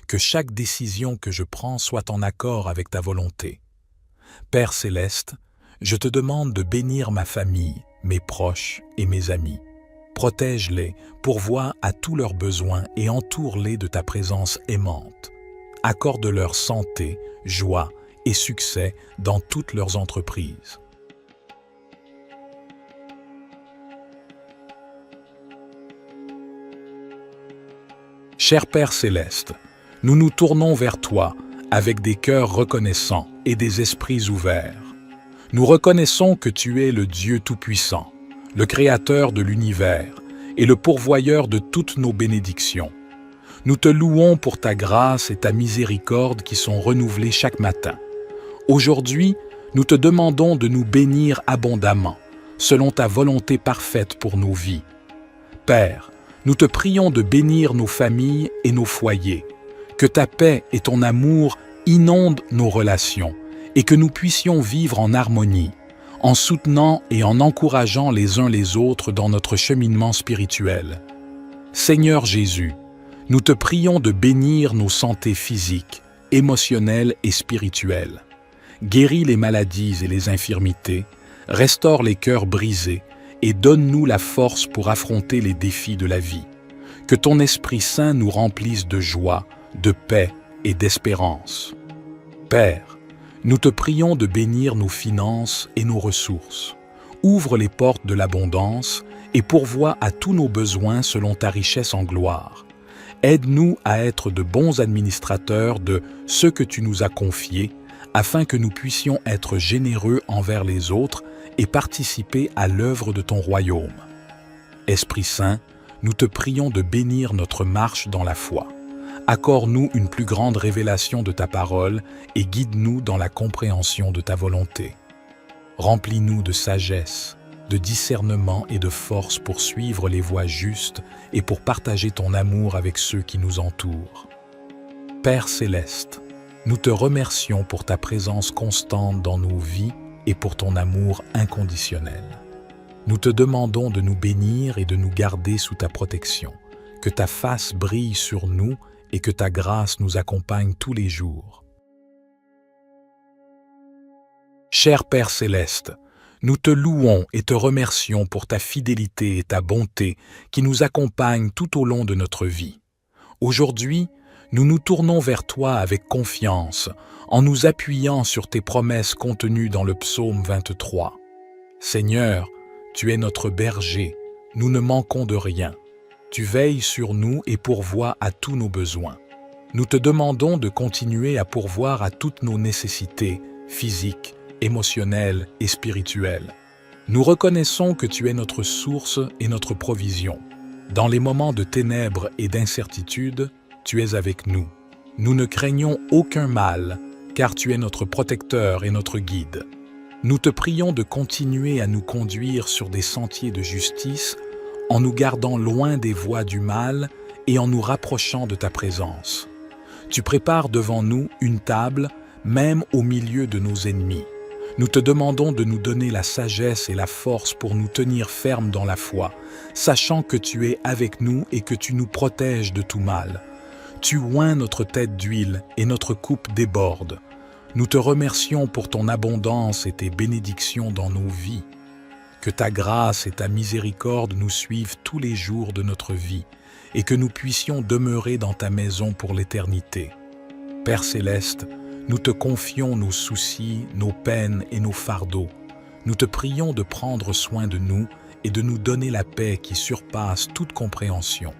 Que chaque décision que je prends soit en accord avec ta volonté. Père céleste, je te demande de bénir ma famille, mes proches et mes amis. Protège-les, pourvois à tous leurs besoins et entoure-les de ta présence aimante. Accorde-leur santé, joie et succès dans toutes leurs entreprises. Cher Père céleste, nous nous tournons vers toi avec des cœurs reconnaissants et des esprits ouverts. Nous reconnaissons que tu es le Dieu Tout-Puissant, le Créateur de l'univers et le pourvoyeur de toutes nos bénédictions. Nous te louons pour ta grâce et ta miséricorde qui sont renouvelées chaque matin. Aujourd'hui, nous te demandons de nous bénir abondamment, selon ta volonté parfaite pour nos vies. Père, nous te prions de bénir nos familles et nos foyers, que ta paix et ton amour inondent nos relations et que nous puissions vivre en harmonie, en soutenant et en encourageant les uns les autres dans notre cheminement spirituel. Seigneur Jésus, nous te prions de bénir nos santé physiques, émotionnelles et spirituelles. Guéris les maladies et les infirmités, restaure les cœurs brisés et donne-nous la force pour affronter les défis de la vie. Que ton Esprit Saint nous remplisse de joie, de paix et d'espérance. Père, nous te prions de bénir nos finances et nos ressources. Ouvre les portes de l'abondance et pourvois à tous nos besoins selon ta richesse en gloire. Aide-nous à être de bons administrateurs de ce que tu nous as confié, afin que nous puissions être généreux envers les autres et participer à l'œuvre de ton royaume. Esprit Saint, nous te prions de bénir notre marche dans la foi. Accorde-nous une plus grande révélation de ta parole et guide-nous dans la compréhension de ta volonté. Remplis-nous de sagesse, de discernement et de force pour suivre les voies justes et pour partager ton amour avec ceux qui nous entourent. Père céleste, nous te remercions pour ta présence constante dans nos vies et pour ton amour inconditionnel. Nous te demandons de nous bénir et de nous garder sous ta protection. que ta face brille sur nous et que ta grâce nous accompagne tous les jours. Cher Père céleste, nous te louons et te remercions pour ta fidélité et ta bonté qui nous accompagnent tout au long de notre vie. Aujourd'hui, nous nous tournons vers toi avec confiance, en nous appuyant sur tes promesses contenues dans le psaume 23. Seigneur, tu es notre berger, nous ne manquons de rien. Tu veilles sur nous et pourvois à tous nos besoins. Nous te demandons de continuer à pourvoir à toutes nos nécessités physiques, émotionnelles et spirituelles. Nous reconnaissons que tu es notre source et notre provision. Dans les moments de ténèbres et d'incertitude, tu es avec nous. Nous ne craignons aucun mal, car tu es notre protecteur et notre guide. Nous te prions de continuer à nous conduire sur des sentiers de justice, en nous gardant loin des voies du mal et en nous rapprochant de ta présence. Tu prépares devant nous une table, même au milieu de nos ennemis. Nous te demandons de nous donner la sagesse et la force pour nous tenir fermes dans la foi, sachant que tu es avec nous et que tu nous protèges de tout mal. Tu oins notre tête d'huile et notre coupe déborde. Nous te remercions pour ton abondance et tes bénédictions dans nos vies. Que ta grâce et ta miséricorde nous suivent tous les jours de notre vie et que nous puissions demeurer dans ta maison pour l'éternité. Père céleste, nous te confions nos soucis, nos peines et nos fardeaux. Nous te prions de prendre soin de nous et de nous donner la paix qui surpasse toute compréhension.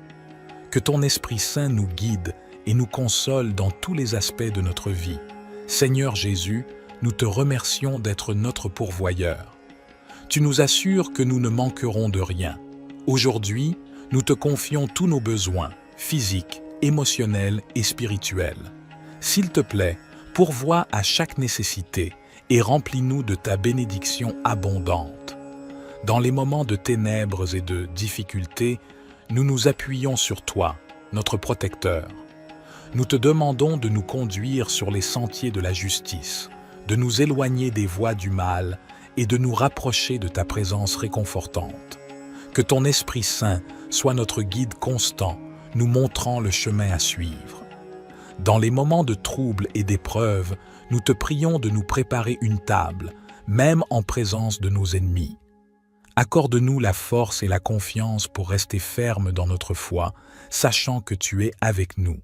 Que ton Esprit Saint nous guide et nous console dans tous les aspects de notre vie. Seigneur Jésus, nous te remercions d'être notre pourvoyeur. Tu nous assures que nous ne manquerons de rien. Aujourd'hui, nous te confions tous nos besoins, physiques, émotionnels et spirituels. S'il te plaît, pourvois à chaque nécessité et remplis-nous de ta bénédiction abondante. Dans les moments de ténèbres et de difficultés, nous nous appuyons sur toi, notre protecteur. Nous te demandons de nous conduire sur les sentiers de la justice, de nous éloigner des voies du mal et de nous rapprocher de ta présence réconfortante. Que ton Esprit Saint soit notre guide constant, nous montrant le chemin à suivre. Dans les moments de trouble et d'épreuve, nous te prions de nous préparer une table, même en présence de nos ennemis. Accorde-nous la force et la confiance pour rester fermes dans notre foi, sachant que tu es avec nous.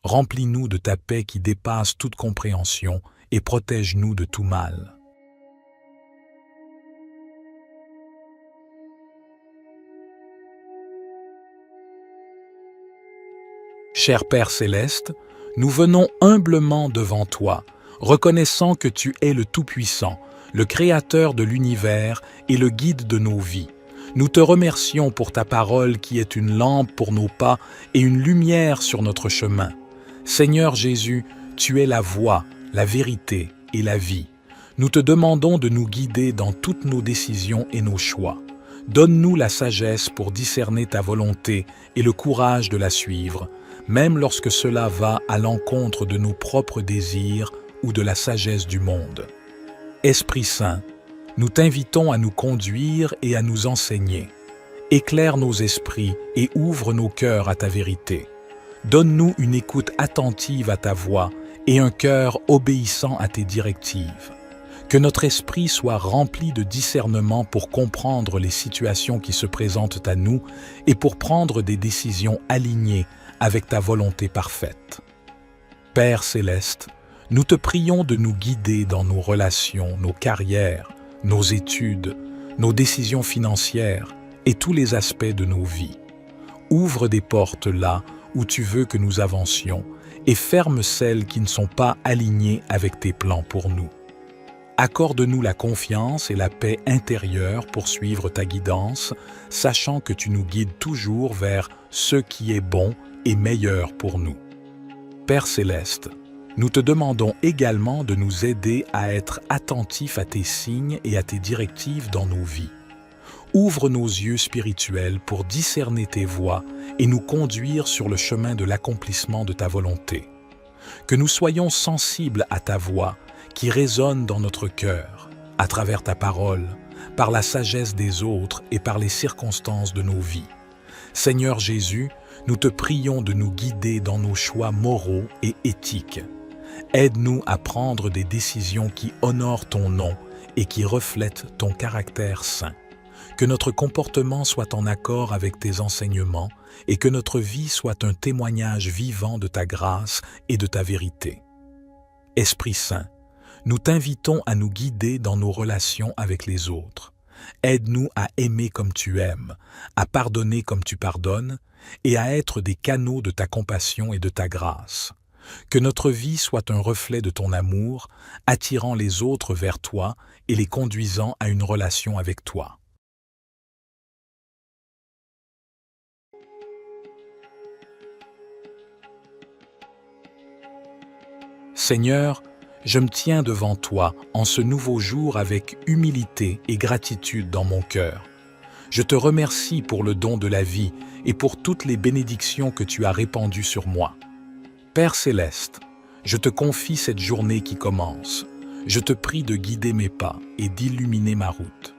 Remplis-nous de ta paix qui dépasse toute compréhension et protège-nous de tout mal. Cher Père céleste, nous venons humblement devant toi, reconnaissant que tu es le Tout-Puissant, le Créateur de l'univers et le guide de nos vies. Nous te remercions pour ta parole qui est une lampe pour nos pas et une lumière sur notre chemin. Seigneur Jésus, tu es la voie, la vérité et la vie. Nous te demandons de nous guider dans toutes nos décisions et nos choix. Donne-nous la sagesse pour discerner ta volonté et le courage de la suivre, même lorsque cela va à l'encontre de nos propres désirs ou de la sagesse du monde. Esprit Saint, nous t'invitons à nous conduire et à nous enseigner. Éclaire nos esprits et ouvre nos cœurs à ta vérité. Donne-nous une écoute attentive à ta voix et un cœur obéissant à tes directives. Que notre esprit soit rempli de discernement pour comprendre les situations qui se présentent à nous et pour prendre des décisions alignées avec ta volonté parfaite. Père céleste, nous te prions de nous guider dans nos relations, nos carrières, nos études, nos décisions financières et tous les aspects de nos vies. Ouvre des portes là où tu veux que nous avancions et ferme celles qui ne sont pas alignées avec tes plans pour nous. Accorde-nous la confiance et la paix intérieure pour suivre ta guidance, sachant que tu nous guides toujours vers ce qui est bon et meilleur pour nous. Père céleste, nous te demandons également de nous aider à être attentifs à tes signes et à tes directives dans nos vies. Ouvre nos yeux spirituels pour discerner tes voies et nous conduire sur le chemin de l'accomplissement de ta volonté. Que nous soyons sensibles à ta voix qui résonne dans notre cœur, à travers ta parole, par la sagesse des autres et par les circonstances de nos vies. Seigneur Jésus, nous te prions de nous guider dans nos choix moraux et éthiques. Aide-nous à prendre des décisions qui honorent ton nom et qui reflètent ton caractère saint. Que notre comportement soit en accord avec tes enseignements et que notre vie soit un témoignage vivant de ta grâce et de ta vérité. Esprit Saint, nous t'invitons à nous guider dans nos relations avec les autres. Aide-nous à aimer comme tu aimes, à pardonner comme tu pardonnes et à être des canaux de ta compassion et de ta grâce. Que notre vie soit un reflet de ton amour, attirant les autres vers toi et les conduisant à une relation avec toi. Seigneur, je me tiens devant toi en ce nouveau jour avec humilité et gratitude dans mon cœur. Je te remercie pour le don de la vie et pour toutes les bénédictions que tu as répandues sur moi. Père céleste, je te confie cette journée qui commence. Je te prie de guider mes pas et d'illuminer ma route.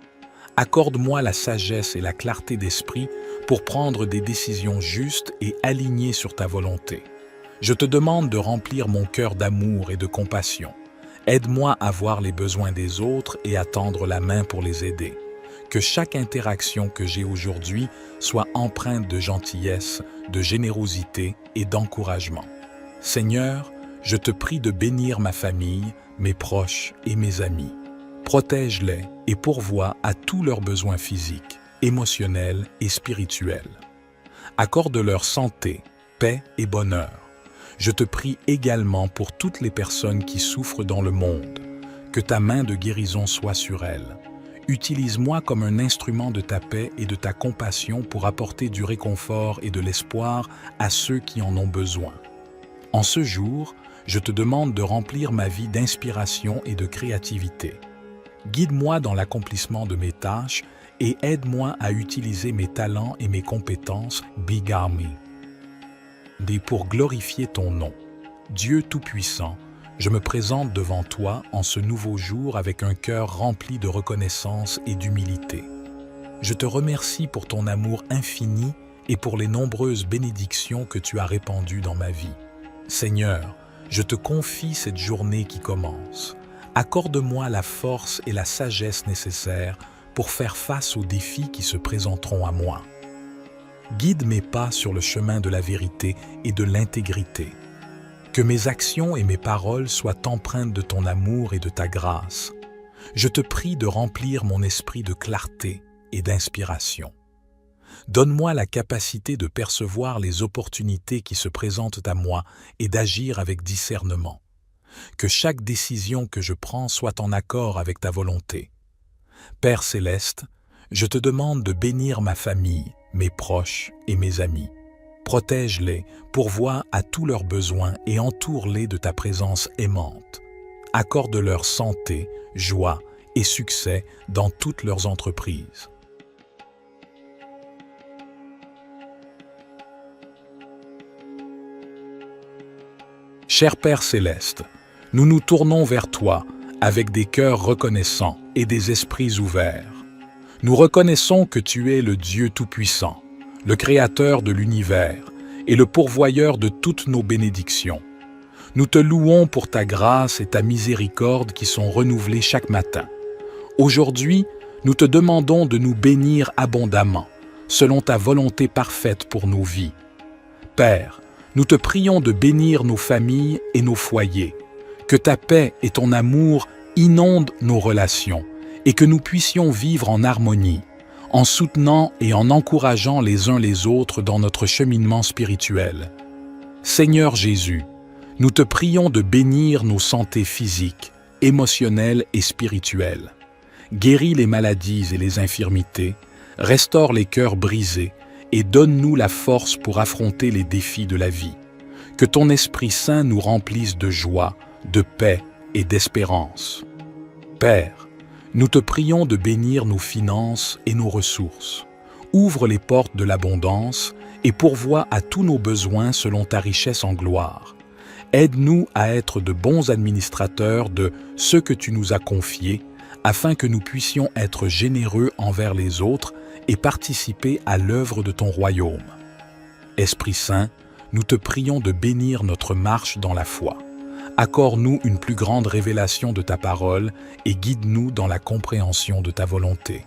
Accorde-moi la sagesse et la clarté d'esprit pour prendre des décisions justes et alignées sur ta volonté. Je te demande de remplir mon cœur d'amour et de compassion. Aide-moi à voir les besoins des autres et à tendre la main pour les aider. Que chaque interaction que j'ai aujourd'hui soit empreinte de gentillesse, de générosité et d'encouragement. Seigneur, je te prie de bénir ma famille, mes proches et mes amis. Protège-les et pourvois à tous leurs besoins physiques, émotionnels et spirituels. Accorde-leur santé, paix et bonheur. Je te prie également pour toutes les personnes qui souffrent dans le monde. Que ta main de guérison soit sur elles. Utilise-moi comme un instrument de ta paix et de ta compassion pour apporter du réconfort et de l'espoir à ceux qui en ont besoin. En ce jour, je te demande de remplir ma vie d'inspiration et de créativité. Guide-moi dans l'accomplissement de mes tâches et aide-moi à utiliser mes talents et mes compétences, Bigami. Pour glorifier ton nom. Dieu Tout-Puissant, je me présente devant toi en ce nouveau jour avec un cœur rempli de reconnaissance et d'humilité. Je te remercie pour ton amour infini et pour les nombreuses bénédictions que tu as répandues dans ma vie. Seigneur, je te confie cette journée qui commence. Accorde-moi la force et la sagesse nécessaires pour faire face aux défis qui se présenteront à moi. Guide mes pas sur le chemin de la vérité et de l'intégrité. Que mes actions et mes paroles soient empreintes de ton amour et de ta grâce. Je te prie de remplir mon esprit de clarté et d'inspiration. Donne-moi la capacité de percevoir les opportunités qui se présentent à moi et d'agir avec discernement. Que chaque décision que je prends soit en accord avec ta volonté. Père céleste, je te demande de bénir ma famille, mes proches et mes amis. Protège-les, pourvois à tous leurs besoins et entoure-les de ta présence aimante. Accorde-leur santé, joie et succès dans toutes leurs entreprises. Cher Père céleste, nous nous tournons vers toi avec des cœurs reconnaissants et des esprits ouverts. Nous reconnaissons que tu es le Dieu Tout-Puissant, le Créateur de l'univers et le pourvoyeur de toutes nos bénédictions. Nous te louons pour ta grâce et ta miséricorde qui sont renouvelées chaque matin. Aujourd'hui, nous te demandons de nous bénir abondamment, selon ta volonté parfaite pour nos vies. Père, nous te prions de bénir nos familles et nos foyers, que ta paix et ton amour inondent nos relations et que nous puissions vivre en harmonie, en soutenant et en encourageant les uns les autres dans notre cheminement spirituel. Seigneur Jésus, nous te prions de bénir nos santé physiques, émotionnelles et spirituelles. Guéris les maladies et les infirmités, restaure les cœurs brisés et donne-nous la force pour affronter les défis de la vie. Que ton Esprit Saint nous remplisse de joie, de paix et d'espérance. Père, nous te prions de bénir nos finances et nos ressources. Ouvre les portes de l'abondance et pourvois à tous nos besoins selon ta richesse en gloire. Aide-nous à être de bons administrateurs de ce que tu nous as confié, afin que nous puissions être généreux envers les autres et participer à l'œuvre de ton royaume. Esprit Saint, nous te prions de bénir notre marche dans la foi. Accorde-nous une plus grande révélation de ta parole et guide-nous dans la compréhension de ta volonté.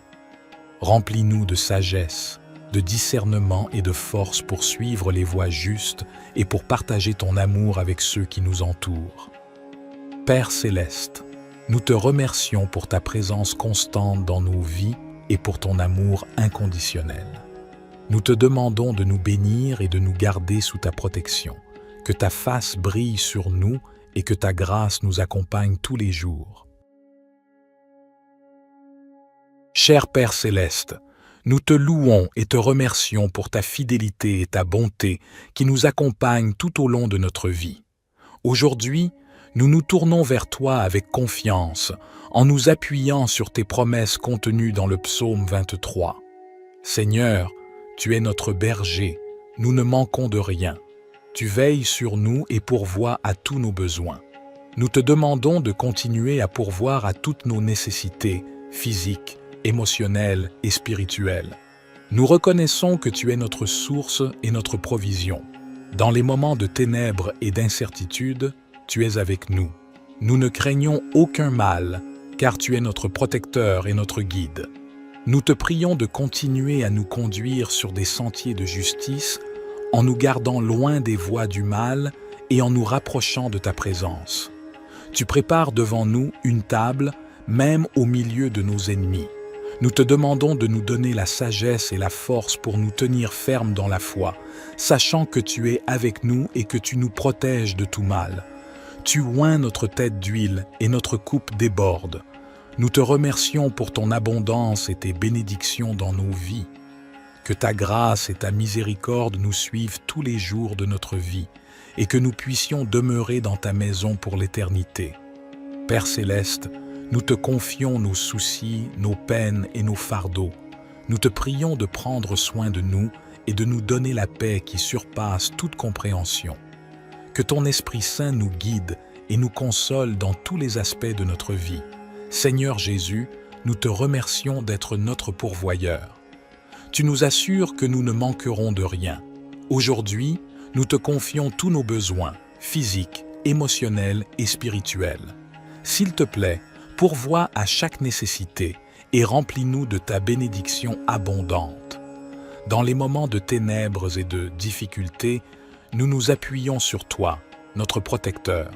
Remplis-nous de sagesse, de discernement et de force pour suivre les voies justes et pour partager ton amour avec ceux qui nous entourent. Père céleste, nous te remercions pour ta présence constante dans nos vies et pour ton amour inconditionnel. Nous te demandons de nous bénir et de nous garder sous ta protection, que ta face brille sur nous et que ta grâce nous accompagne tous les jours. Cher Père céleste, nous te louons et te remercions pour ta fidélité et ta bonté qui nous accompagnent tout au long de notre vie. Aujourd'hui, nous nous tournons vers toi avec confiance, en nous appuyant sur tes promesses contenues dans le psaume 23. Seigneur, tu es notre berger, nous ne manquons de rien. Tu veilles sur nous et pourvois à tous nos besoins. Nous te demandons de continuer à pourvoir à toutes nos nécessités physiques, émotionnelles et spirituelles. Nous reconnaissons que tu es notre source et notre provision. Dans les moments de ténèbres et d'incertitude, tu es avec nous. Nous ne craignons aucun mal, car tu es notre protecteur et notre guide. Nous te prions de continuer à nous conduire sur des sentiers de justice en nous gardant loin des voies du mal et en nous rapprochant de ta présence. Tu prépares devant nous une table, même au milieu de nos ennemis. Nous te demandons de nous donner la sagesse et la force pour nous tenir fermes dans la foi, sachant que tu es avec nous et que tu nous protèges de tout mal. Tu oins notre tête d'huile et notre coupe déborde. Nous te remercions pour ton abondance et tes bénédictions dans nos vies. Que ta grâce et ta miséricorde nous suivent tous les jours de notre vie et que nous puissions demeurer dans ta maison pour l'éternité. Père céleste, nous te confions nos soucis, nos peines et nos fardeaux. Nous te prions de prendre soin de nous et de nous donner la paix qui surpasse toute compréhension. Que ton Esprit Saint nous guide et nous console dans tous les aspects de notre vie. Seigneur Jésus, nous te remercions d'être notre pourvoyeur. Tu nous assures que nous ne manquerons de rien. Aujourd'hui, nous te confions tous nos besoins, physiques, émotionnels et spirituels. S'il te plaît, pourvois à chaque nécessité et remplis-nous de ta bénédiction abondante. Dans les moments de ténèbres et de difficultés, nous nous appuyons sur toi, notre protecteur.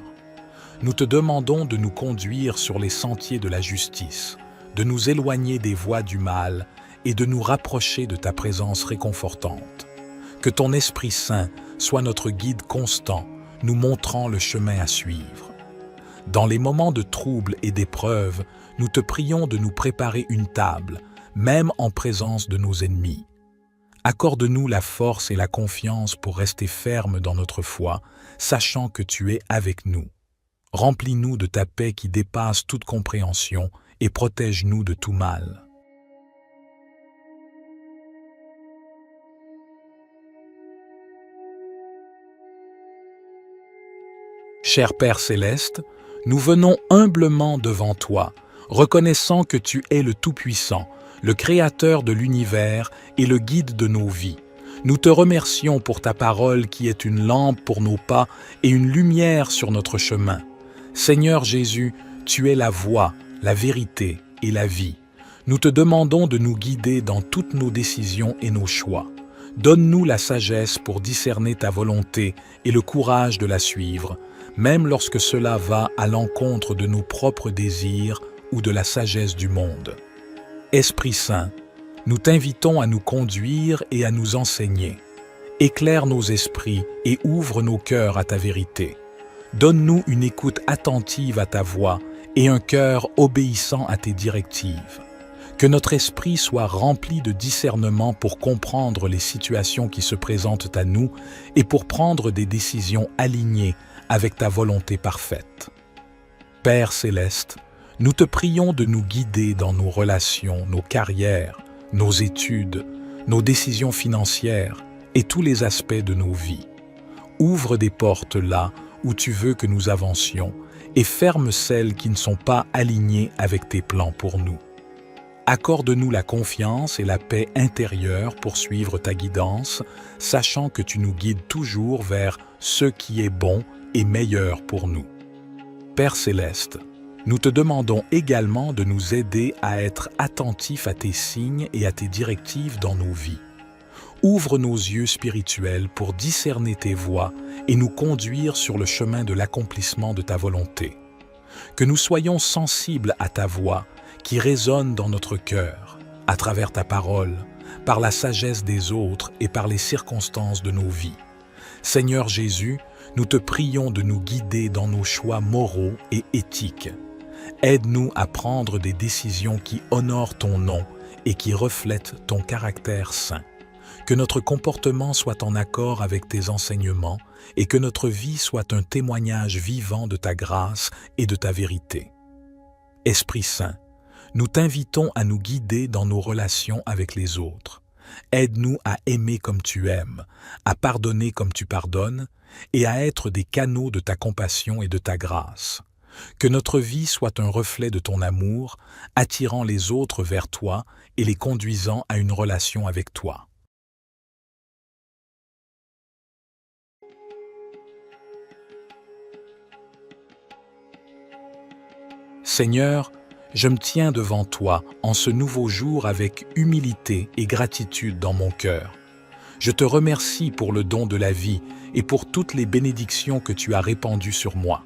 Nous te demandons de nous conduire sur les sentiers de la justice, de nous éloigner des voies du mal et de nous rapprocher de ta présence réconfortante. Que ton Esprit Saint soit notre guide constant, nous montrant le chemin à suivre. Dans les moments de trouble et d'épreuve, nous te prions de nous préparer une table, même en présence de nos ennemis. Accorde-nous la force et la confiance pour rester fermes dans notre foi, sachant que tu es avec nous. Remplis-nous de ta paix qui dépasse toute compréhension et protège-nous de tout mal. Cher Père céleste, nous venons humblement devant toi, reconnaissant que tu es le Tout-Puissant, le Créateur de l'univers et le guide de nos vies. Nous te remercions pour ta parole qui est une lampe pour nos pas et une lumière sur notre chemin. Seigneur Jésus, tu es la voie, la vérité et la vie. Nous te demandons de nous guider dans toutes nos décisions et nos choix. Donne-nous la sagesse pour discerner ta volonté et le courage de la suivre, même lorsque cela va à l'encontre de nos propres désirs ou de la sagesse du monde. Esprit Saint, nous t'invitons à nous conduire et à nous enseigner. Éclaire nos esprits et ouvre nos cœurs à ta vérité. Donne-nous une écoute attentive à ta voix et un cœur obéissant à tes directives. Que notre esprit soit rempli de discernement pour comprendre les situations qui se présentent à nous et pour prendre des décisions alignées avec ta volonté parfaite. Père céleste, nous te prions de nous guider dans nos relations, nos carrières, nos études, nos décisions financières et tous les aspects de nos vies. Ouvre des portes là où tu veux que nous avancions et ferme celles qui ne sont pas alignées avec tes plans pour nous. Accorde-nous la confiance et la paix intérieure pour suivre ta guidance, sachant que tu nous guides toujours vers ce qui est bon et meilleur pour nous. Père céleste, nous te demandons également de nous aider à être attentifs à tes signes et à tes directives dans nos vies. Ouvre nos yeux spirituels pour discerner tes voies et nous conduire sur le chemin de l'accomplissement de ta volonté. Que nous soyons sensibles à ta voix qui résonne dans notre cœur, à travers ta parole, par la sagesse des autres et par les circonstances de nos vies. Seigneur Jésus, nous te prions de nous guider dans nos choix moraux et éthiques. Aide-nous à prendre des décisions qui honorent ton nom et qui reflètent ton caractère saint. Que notre comportement soit en accord avec tes enseignements et que notre vie soit un témoignage vivant de ta grâce et de ta vérité. Esprit Saint, nous t'invitons à nous guider dans nos relations avec les autres. Aide-nous à aimer comme tu aimes, à pardonner comme tu pardonnes et à être des canaux de ta compassion et de ta grâce. Que notre vie soit un reflet de ton amour, attirant les autres vers toi et les conduisant à une relation avec toi. Seigneur, je me tiens devant toi en ce nouveau jour avec humilité et gratitude dans mon cœur. Je te remercie pour le don de la vie et pour toutes les bénédictions que tu as répandues sur moi.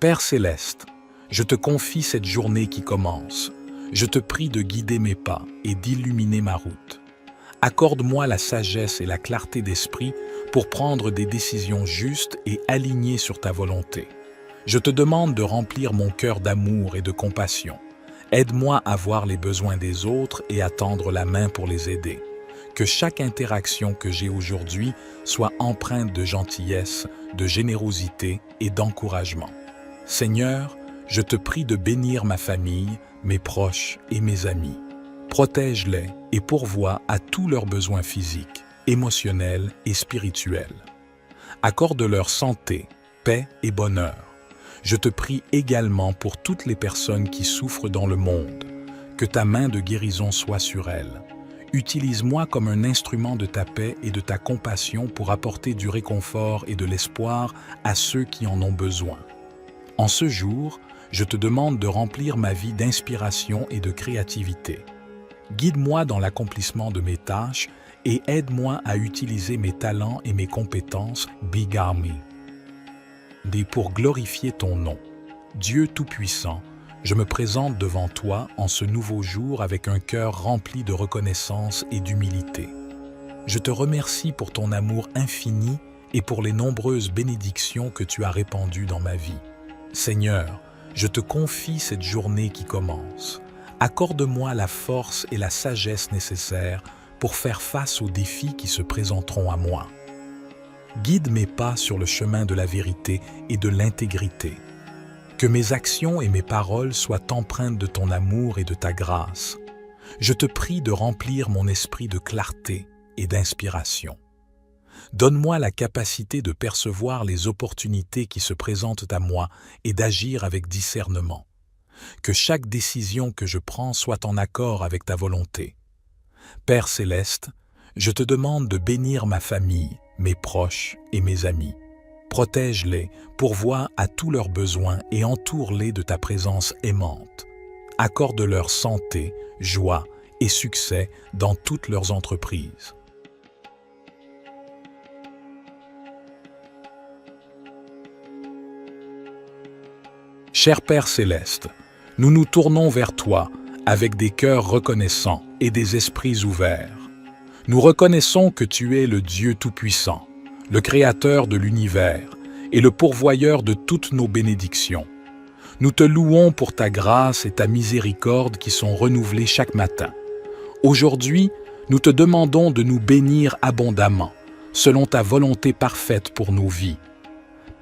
Père céleste, je te confie cette journée qui commence. Je te prie de guider mes pas et d'illuminer ma route. Accorde-moi la sagesse et la clarté d'esprit pour prendre des décisions justes et alignées sur ta volonté. Je te demande de remplir mon cœur d'amour et de compassion. Aide-moi à voir les besoins des autres et à tendre la main pour les aider. Que chaque interaction que j'ai aujourd'hui soit empreinte de gentillesse, de générosité et d'encouragement. Seigneur, je te prie de bénir ma famille, mes proches et mes amis. Protège-les et pourvois à tous leurs besoins physiques, émotionnels et spirituels. Accorde-leur santé, paix et bonheur. Je te prie également pour toutes les personnes qui souffrent dans le monde. Que ta main de guérison soit sur elles. Utilise-moi comme un instrument de ta paix et de ta compassion pour apporter du réconfort et de l'espoir à ceux qui en ont besoin. En ce jour, je te demande de remplir ma vie d'inspiration et de créativité. Guide-moi dans l'accomplissement de mes tâches et aide-moi à utiliser mes talents et mes compétences, Bigami. Pour glorifier ton nom. Dieu Tout-Puissant, je me présente devant toi en ce nouveau jour avec un cœur rempli de reconnaissance et d'humilité. Je te remercie pour ton amour infini et pour les nombreuses bénédictions que tu as répandues dans ma vie. Seigneur, je te confie cette journée qui commence. Accorde-moi la force et la sagesse nécessaires pour faire face aux défis qui se présenteront à moi. Guide mes pas sur le chemin de la vérité et de l'intégrité. Que mes actions et mes paroles soient empreintes de ton amour et de ta grâce. Je te prie de remplir mon esprit de clarté et d'inspiration. Donne-moi la capacité de percevoir les opportunités qui se présentent à moi et d'agir avec discernement. Que chaque décision que je prends soit en accord avec ta volonté. Père céleste, je te demande de bénir ma famille, mes proches et mes amis. Protège-les, pourvois à tous leurs besoins et entoure-les de ta présence aimante. Accorde-leur santé, joie et succès dans toutes leurs entreprises. Cher Père céleste, nous nous tournons vers toi avec des cœurs reconnaissants et des esprits ouverts. Nous reconnaissons que tu es le Dieu Tout-Puissant, le Créateur de l'univers et le pourvoyeur de toutes nos bénédictions. Nous te louons pour ta grâce et ta miséricorde qui sont renouvelées chaque matin. Aujourd'hui, nous te demandons de nous bénir abondamment, selon ta volonté parfaite pour nos vies.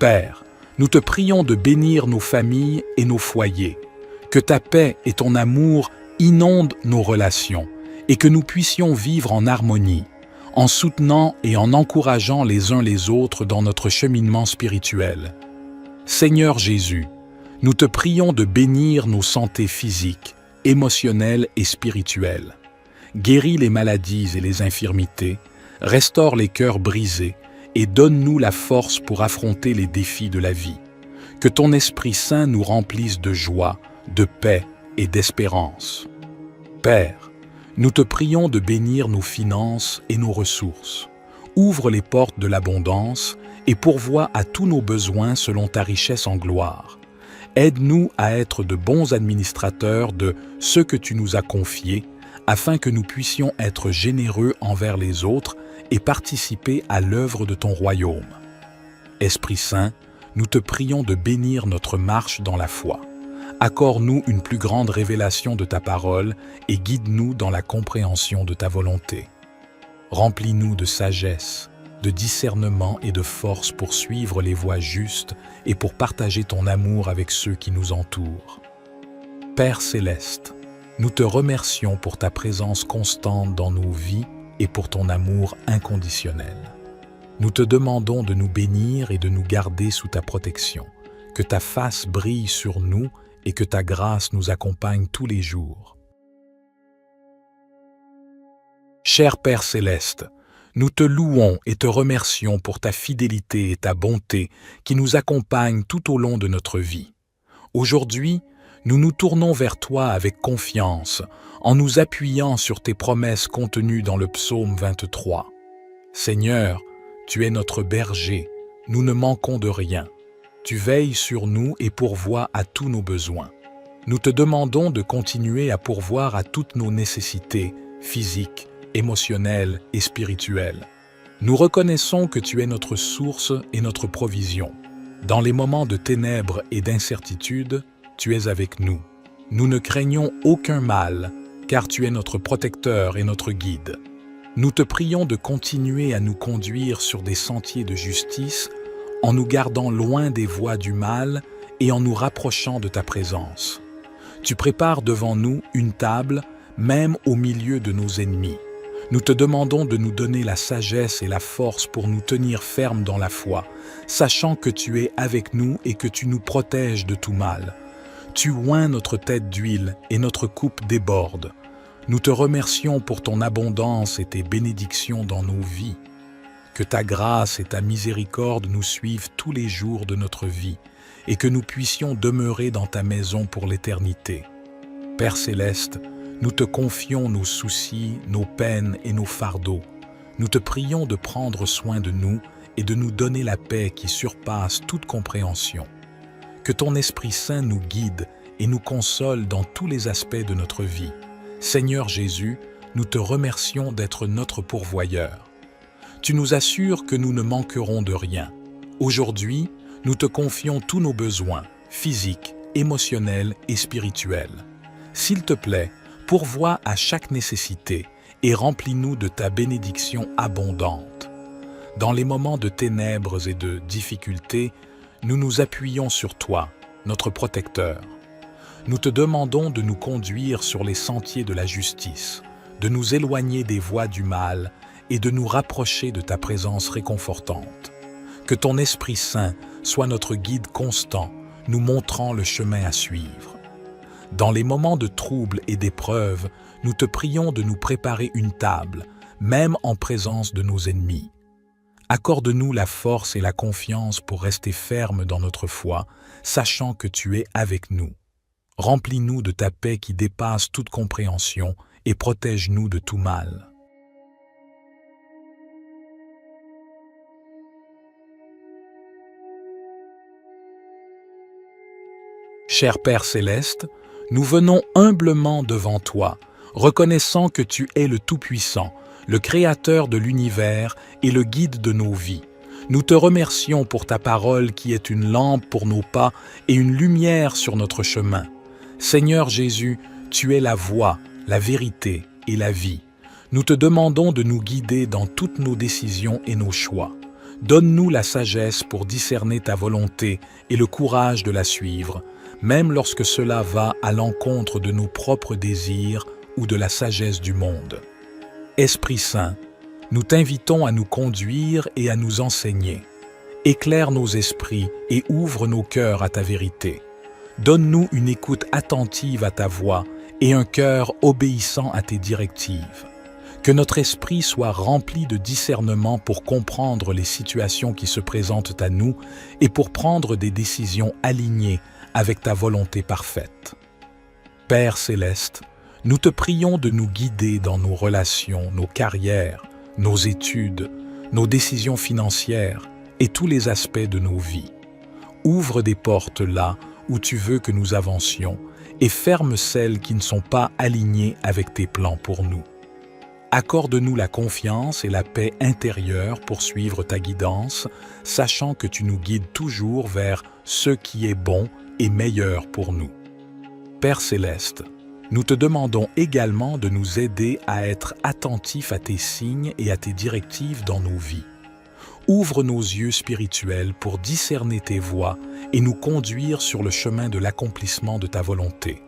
Père, nous te prions de bénir nos familles et nos foyers, que ta paix et ton amour inondent nos relations et que nous puissions vivre en harmonie, en soutenant et en encourageant les uns les autres dans notre cheminement spirituel. Seigneur Jésus, nous te prions de bénir nos santé physiques, émotionnelle et spirituelle. Guéris les maladies et les infirmités, restaure les cœurs brisés et donne-nous la force pour affronter les défis de la vie. Que ton Esprit Saint nous remplisse de joie, de paix et d'espérance. Père, nous te prions de bénir nos finances et nos ressources. Ouvre les portes de l'abondance et pourvois à tous nos besoins selon ta richesse en gloire. Aide-nous à être de bons administrateurs de ce que tu nous as confié, afin que nous puissions être généreux envers les autres et participer à l'œuvre de ton royaume. Esprit Saint, nous te prions de bénir notre marche dans la foi. Accorde-nous une plus grande révélation de ta parole et guide-nous dans la compréhension de ta volonté. Remplis-nous de sagesse, de discernement et de force pour suivre les voies justes et pour partager ton amour avec ceux qui nous entourent. Père céleste, nous te remercions pour ta présence constante dans nos vies et pour ton amour inconditionnel. Nous te demandons de nous bénir et de nous garder sous ta protection, que ta face brille sur nous et que ta grâce nous accompagne tous les jours. Cher Père céleste, nous te louons et te remercions pour ta fidélité et ta bonté qui nous accompagnent tout au long de notre vie. Aujourd'hui, nous nous tournons vers toi avec confiance, en nous appuyant sur tes promesses contenues dans le psaume 23. Seigneur, tu es notre berger, nous ne manquons de rien. Tu veilles sur nous et pourvois à tous nos besoins. Nous te demandons de continuer à pourvoir à toutes nos nécessités physiques, émotionnelles et spirituelles. Nous reconnaissons que tu es notre source et notre provision. Dans les moments de ténèbres et d'incertitude, tu es avec nous. Nous ne craignons aucun mal, car tu es notre protecteur et notre guide. Nous te prions de continuer à nous conduire sur des sentiers de justice, en nous gardant loin des voies du mal et en nous rapprochant de ta présence. Tu prépares devant nous une table, même au milieu de nos ennemis. Nous te demandons de nous donner la sagesse et la force pour nous tenir fermes dans la foi, sachant que tu es avec nous et que tu nous protèges de tout mal. Tu oins notre tête d'huile et notre coupe déborde. Nous te remercions pour ton abondance et tes bénédictions dans nos vies. Que ta grâce et ta miséricorde nous suivent tous les jours de notre vie et que nous puissions demeurer dans ta maison pour l'éternité. Père céleste, nous te confions nos soucis, nos peines et nos fardeaux. Nous te prions de prendre soin de nous et de nous donner la paix qui surpasse toute compréhension. Que ton Esprit Saint nous guide et nous console dans tous les aspects de notre vie. Seigneur Jésus, nous te remercions d'être notre pourvoyeur. Tu nous assures que nous ne manquerons de rien. Aujourd'hui, nous te confions tous nos besoins, physiques, émotionnels et spirituels. S'il te plaît, pourvois à chaque nécessité et remplis-nous de ta bénédiction abondante. Dans les moments de ténèbres et de difficultés, nous nous appuyons sur toi, notre protecteur. Nous te demandons de nous conduire sur les sentiers de la justice, de nous éloigner des voies du mal et de nous rapprocher de ta présence réconfortante. Que ton Esprit Saint soit notre guide constant, nous montrant le chemin à suivre. Dans les moments de trouble et d'épreuve, nous te prions de nous préparer une table, même en présence de nos ennemis. Accorde-nous la force et la confiance pour rester fermes dans notre foi, sachant que tu es avec nous. Remplis-nous de ta paix qui dépasse toute compréhension et protège-nous de tout mal. Cher Père céleste, nous venons humblement devant toi, reconnaissant que tu es le Tout-Puissant, le Créateur de l'univers et le guide de nos vies. Nous te remercions pour ta parole qui est une lampe pour nos pas et une lumière sur notre chemin. Seigneur Jésus, tu es la voie, la vérité et la vie. Nous te demandons de nous guider dans toutes nos décisions et nos choix. Donne-nous la sagesse pour discerner ta volonté et le courage de la suivre, même lorsque cela va à l'encontre de nos propres désirs ou de la sagesse du monde. Esprit Saint, nous t'invitons à nous conduire et à nous enseigner. Éclaire nos esprits et ouvre nos cœurs à ta vérité. Donne-nous une écoute attentive à ta voix et un cœur obéissant à tes directives. Que notre esprit soit rempli de discernement pour comprendre les situations qui se présentent à nous et pour prendre des décisions alignées avec ta volonté parfaite. Père céleste, nous te prions de nous guider dans nos relations, nos carrières, nos études, nos décisions financières et tous les aspects de nos vies. Ouvre des portes là où tu veux que nous avancions et ferme celles qui ne sont pas alignées avec tes plans pour nous. Accorde-nous la confiance et la paix intérieure pour suivre ta guidance, sachant que tu nous guides toujours vers ce qui est bon et meilleur pour nous. Père céleste, nous te demandons également de nous aider à être attentifs à tes signes et à tes directives dans nos vies. Ouvre nos yeux spirituels pour discerner tes voies et nous conduire sur le chemin de l'accomplissement de ta volonté.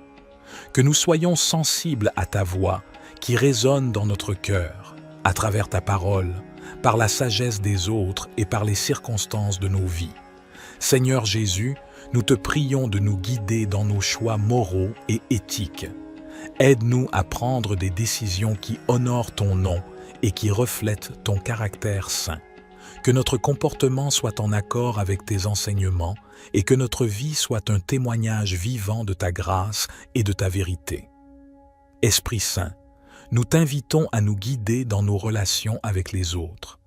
Que nous soyons sensibles à ta voix qui résonne dans notre cœur, à travers ta parole, par la sagesse des autres et par les circonstances de nos vies. Seigneur Jésus, nous te prions de nous guider dans nos choix moraux et éthiques. Aide-nous à prendre des décisions qui honorent ton nom et qui reflètent ton caractère saint. Que notre comportement soit en accord avec tes enseignements et que notre vie soit un témoignage vivant de ta grâce et de ta vérité. Esprit Saint, nous t'invitons à nous guider dans nos relations avec les autres.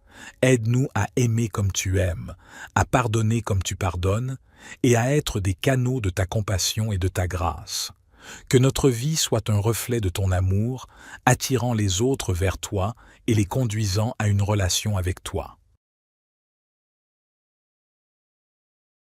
Aide-nous à aimer comme tu aimes, à pardonner comme tu pardonnes et à être des canaux de ta compassion et de ta grâce. Que notre vie soit un reflet de ton amour, attirant les autres vers toi et les conduisant à une relation avec toi.